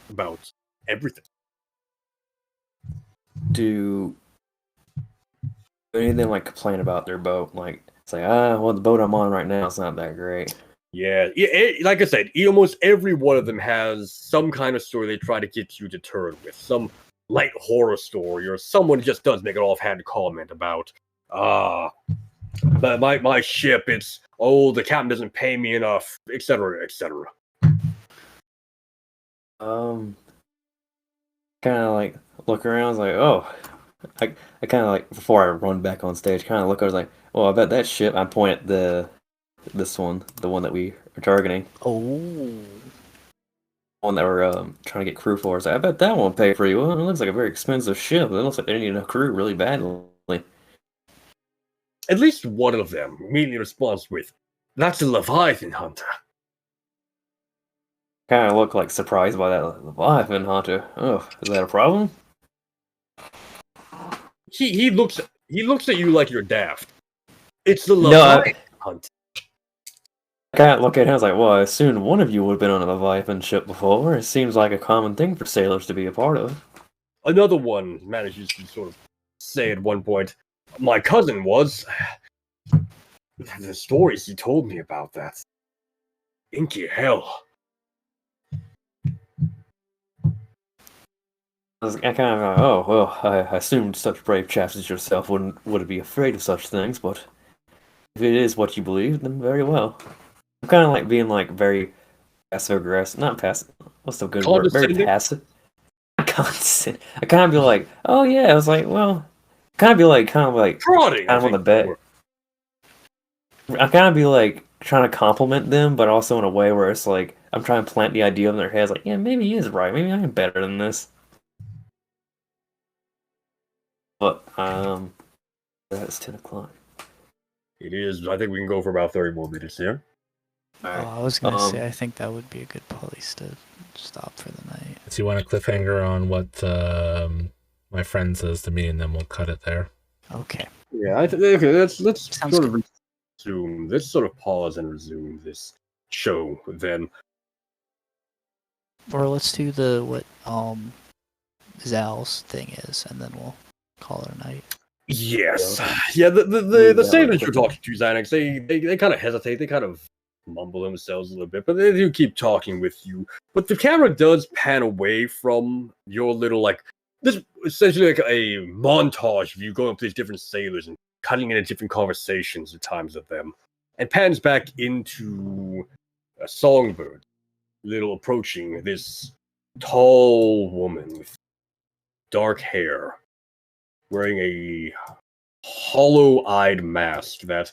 about everything. Do any of them like complain about their boat? Like say, well, the boat I'm on right now is not that great. Yeah, like I said, almost every one of them has some kind of story they try to get you deterred with, some light horror story, or someone just does make an offhand comment about, but my ship, it's the captain doesn't pay me enough, etc., etc. Kind of like look around, I was like, oh, I kind of like before I run back on stage, kind of look. I was like, oh, I bet that ship. I point at this one, the one that we are targeting. Oh. One that we're trying to get crew for. I was like, I bet that won't pay pretty well. It looks like a very expensive ship. It looks like they need a crew really badly. At least one of them immediately responds with, "That's a Leviathan hunter." Kind of look like surprised by that Leviathan hunter. Oh, is that a problem? He looks at you like you're daft. It's the Leviathan hunter. I kind of look at him. I was like, well, I assumed one of you would have been on a Leviathan ship before. It seems like a common thing for sailors to be a part of. Another one manages to sort of say at one point, "My cousin was." The stories he told me about that. Inky hell. I kind of like, oh, well, I assumed such brave chaps as yourself wouldn't be afraid of such things, but if it is what you believe, then very well. I'm kind of like being like very passive aggressive, not passive. What's the good word? Very passive. Constant. I kind of be like, oh yeah. I was like, well, kind of prodding. Kind of on the bet. I kind of be like trying to compliment them, but also in a way where it's like I'm trying to plant the idea in their heads, like, yeah, maybe he is right. Maybe I am better than this. But that's 10 o'clock. It is. I think we can go for about 30 more minutes here. Right. I was gonna say, I think that would be a good place to stop for the night. So you want a cliffhanger on what my friend says to me, and then we'll cut it there. Okay. Yeah. Okay. Let's Sounds sort of resume. Let's sort of pause and resume this show then. Or let's do the what Zal's thing is, and then we'll call it a night. Yes. Yeah. Yeah, the Move that sailors one you're talking to, Xanax, they kind of hesitate, they kind of mumble themselves a little bit, but they do keep talking with you. But the camera does pan away from your little, like, this essentially like a montage of you going up to these different sailors and cutting into different conversations at times of them, and pans back into a songbird, little approaching this tall woman with dark hair, wearing a hollow-eyed mask that,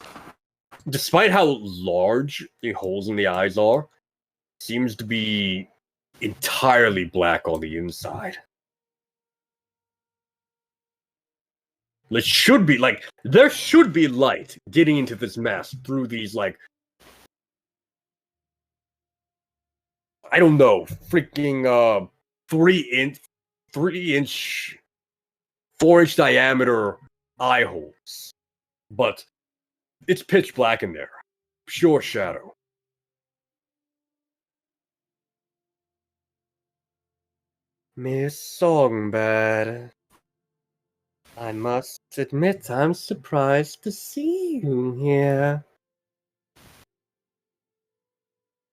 despite how large the holes in the eyes are, seems to be entirely black on the inside. It should be like there should be light getting into this mask through these, like, I don't know, freaking 3 inch, 3 inch, 4 inch diameter eye holes, but it's pitch black in there, pure shadow. Miss Songbird, I must admit I'm surprised to see you here.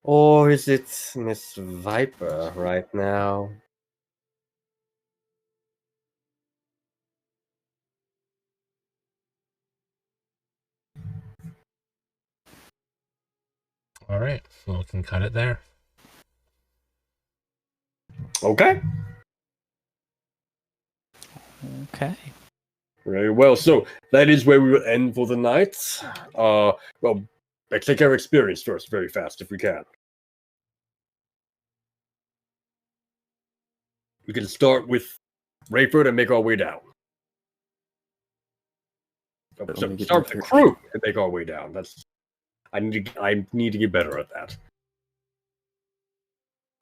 Or is it Miss Viper right now? All right, well, we can cut it there. Okay. Okay. Very well. So that is where we will end for the night. Well, let's take our experience first, very fast, if we can. We can start with Rayford and make our way down. Let So me get start my with the character. crew and make our way down. I need to get better at that.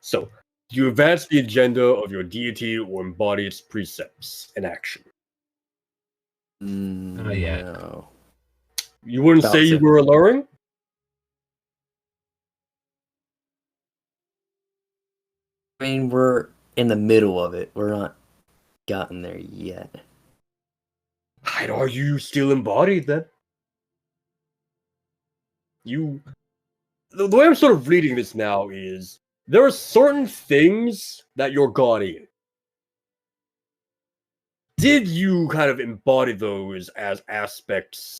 So you advance the agenda of your deity or embody its precepts in action. Not yet. No. You wouldn't About say you to. were alluring? I mean, we're in the middle of it. We're not gotten there yet. I'd argue you still embodied then. The way I'm sort of reading this now is there are certain things that you're god in. Did you kind of embody those as aspects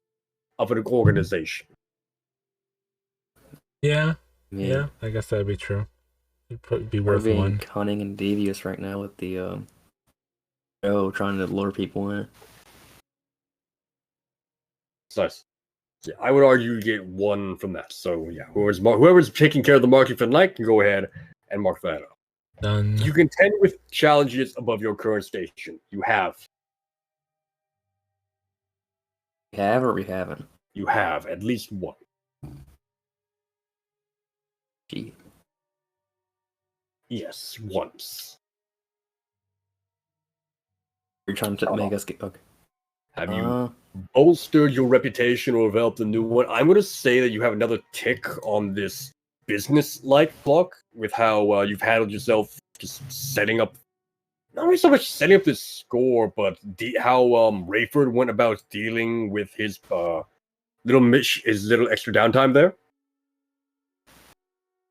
of an organization? Yeah, I mean, yeah, I guess that'd be true. It'd probably be we're worth being one. cunning and devious right now with the show, trying to lure people in. Nice. Yeah, I would argue you get one from that. So yeah, whoever's taking care of the market for the night can go ahead and mark that up. Done. You contend with challenges above your current station. You have We have or we haven't? at least one. Gee. Yes, once. You're trying to make us get okay. Have you bolstered your reputation or developed a new one? I'm going to say that you have another tick on this business-like clock with how you've handled yourself just setting up, not only so much setting up this score, but how Rayford went about dealing with his his little extra downtime there.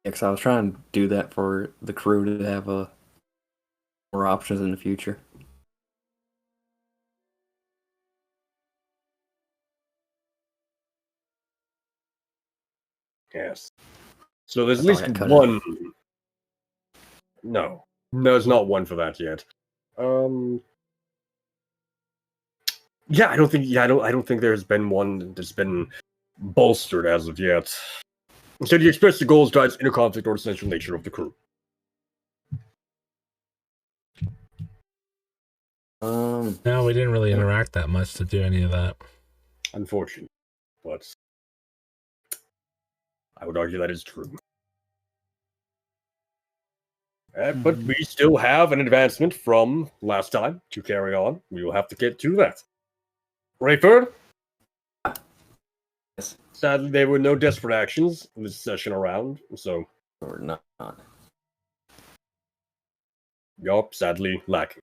Yeah, 'cause I was trying to do that for the crew to have more options in the future. Yes. So there's at That's all I least got cut one. No, there's not one for that yet. Yeah, I don't think. Yeah, I don't think there's been one that's been bolstered as of yet. Instead, you express the goals, drives, inner conflict, or essential nature of the crew. No, we didn't really interact that much to do any of that. Unfortunate, but I would argue that is true. But we still have an advancement from last time to carry on. We will have to get to that. Rayford? Yes. Sadly, there were no desperate actions in this session around, so... Or not. Yup, sadly lacking.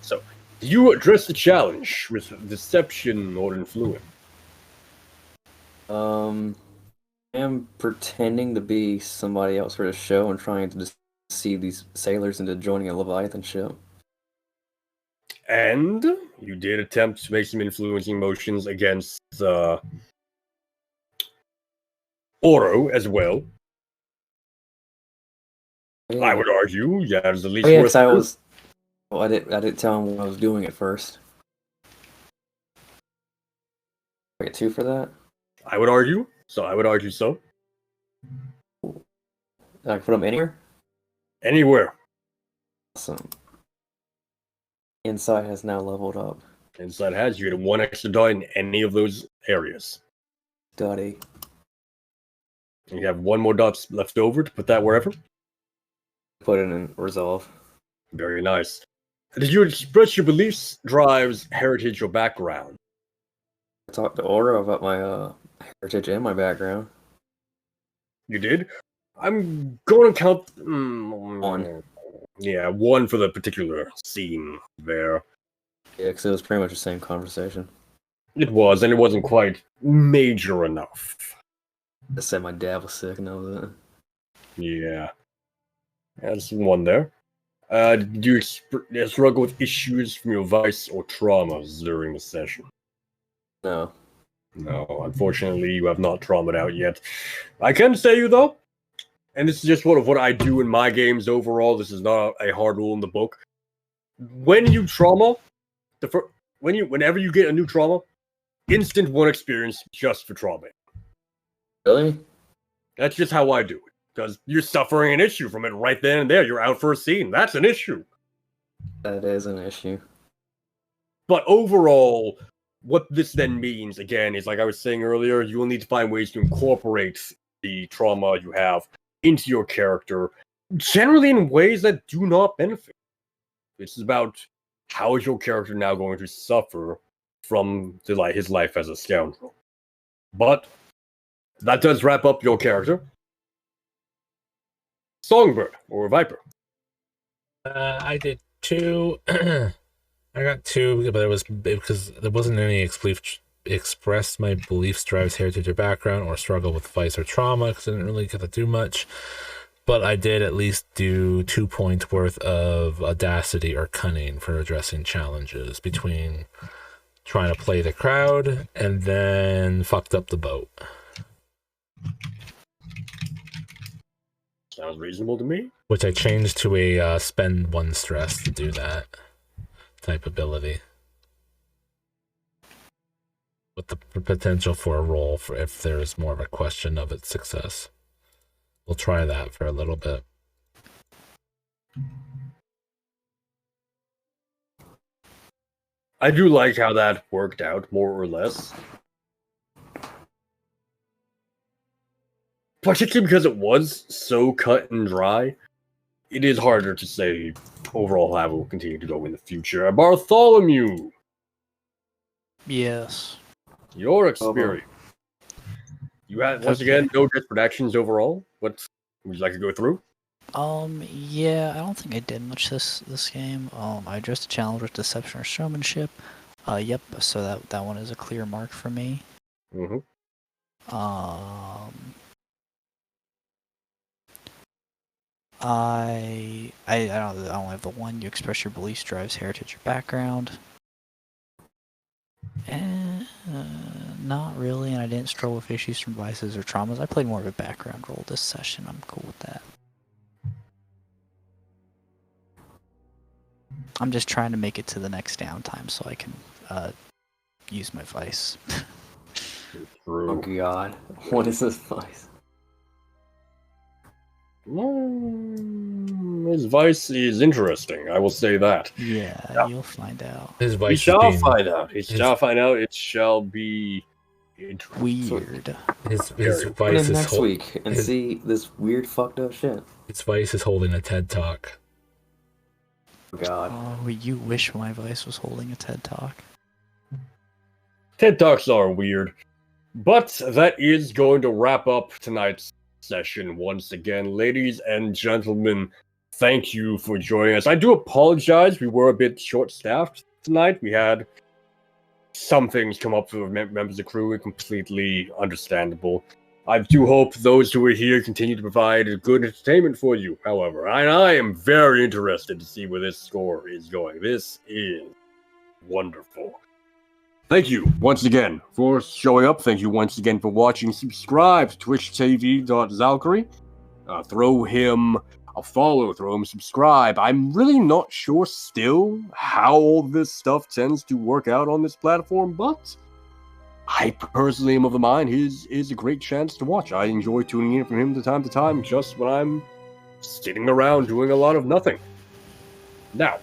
So, do you address the challenge with deception or influence? I am pretending to be somebody else for the show and trying to deceive these sailors into joining a Leviathan ship. And you did attempt to make some influencing motions against Oro as well. Yeah. I would argue, yeah, it was the least Oh, yeah, worth. because I was. Well, I didn't tell him what I was doing at first. I get 2 for that. I would argue. So I would argue so. I can put him anywhere. Anywhere. Awesome. Insight has now leveled up. Inside has you get 1 extra die in any of those areas. Study. And you have 1 more dot left over to put that wherever. Put it in resolve. Very nice. Did you express your beliefs, drives, heritage, or background? I talked to Aura about my heritage and my background. You did? I'm going to count 1. Yeah, 1 for the particular scene there. Yeah, because it was pretty much the same conversation. It was, and it wasn't quite major enough. I said my dad was sick and that was it. Yeah. That's 1 there. Did you struggle with issues from your vice or traumas during the session? No. No, unfortunately, you have not traumaed out yet. I can say you, though, and this is just what I do in my games overall. This is not a hard rule in the book. When you trauma, whenever you get a new trauma, instant 1 experience just for trauma. Really? That's just how I do it. Because you're suffering an issue from it right then and there. You're out for a scene. That's an issue. That is an issue. But overall, what this then means, again, is like I was saying earlier, you will need to find ways to incorporate the trauma you have into your character, generally in ways that do not benefit. This is about how is your character now going to suffer from his life as a scoundrel. But that does wrap up your character. Songbird or Viper. I did 2. I got 2, but it was because there wasn't any express my beliefs, drives, heritage, or background, or struggle with vice or trauma, because I didn't really get to do much. But I did at least do 2 points worth of audacity or cunning for addressing challenges between trying to play the crowd and then fucked up the boat. Sounds reasonable to me. Which I changed to a spend 1 stress to do that type ability. With the potential for a roll for if there is more of a question of its success. We'll try that for a little bit. I do like how that worked out, more or less. Particularly because it was so cut and dry, it is harder to say overall how it will continue to go in the future. Bartholomew, Yes. your experience. You had, once again, no desperate actions overall. What would you like to go through? Yeah, I don't think I did much this game. I addressed a challenge with deception or showmanship. Yep, so that one is a clear mark for me. Mm-hmm. I don't have the 1. You express your beliefs, drives, heritage, or background. Not really, and I didn't struggle with issues from vices or traumas. I played more of a background role this session. I'm cool with that. I'm just trying to make it to the next downtime so I can use my vice. Oh god. What is this vice? His vice is interesting, I will say that. Yeah, you'll find out. His vice We shall being, find out. He shall find out. It shall be Weird. his Tune vice in is next week and see this weird fucked up shit. His vice is holding a TED talk. Oh god. Oh, you wish my vice was holding a TED Talk. TED Talks are weird. But that is going to wrap up tonight's session once again. Ladies and gentlemen, thank you for joining us. I do apologize. We were a bit short-staffed tonight. We had some things come up for members of the crew. Completely understandable. I do hope those who are here continue to provide good entertainment for you, however. And I am very interested to see where this score is going. This is wonderful. Thank you once again for showing up. Thank you once again for watching. Subscribe to twitchtv.zalkary. Throw him a follow, throw him a subscribe. I'm really not sure still how all this stuff tends to work out on this platform, but I personally am of the mind his is a great chance to watch. I enjoy tuning in from him from time to time just when I'm sitting around doing a lot of nothing. Now,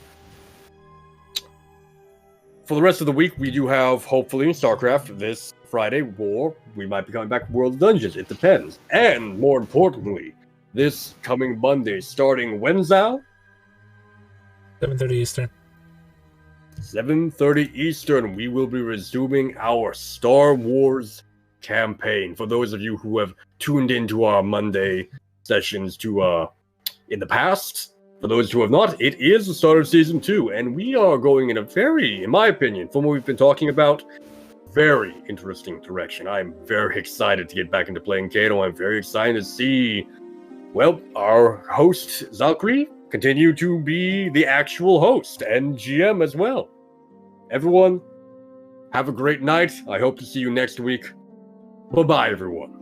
for the rest of the week, we do have, hopefully, StarCraft this Friday, or we might be coming back to World of Dungeons. It depends. And, more importantly, this coming Monday, starting when, Zal? 7:30 Eastern. 7:30 Eastern, we will be resuming our Star Wars campaign. For those of you who have tuned into our Monday sessions in the past, for those who have not, it is the start of Season 2, and we are going in a very, in my opinion, from what we've been talking about, very interesting direction. I'm very excited to get back into playing Kato. I'm very excited to see, well, our host, Zalkary, continue to be the actual host and GM as well. Everyone, have a great night. I hope to see you next week. Bye-bye, everyone.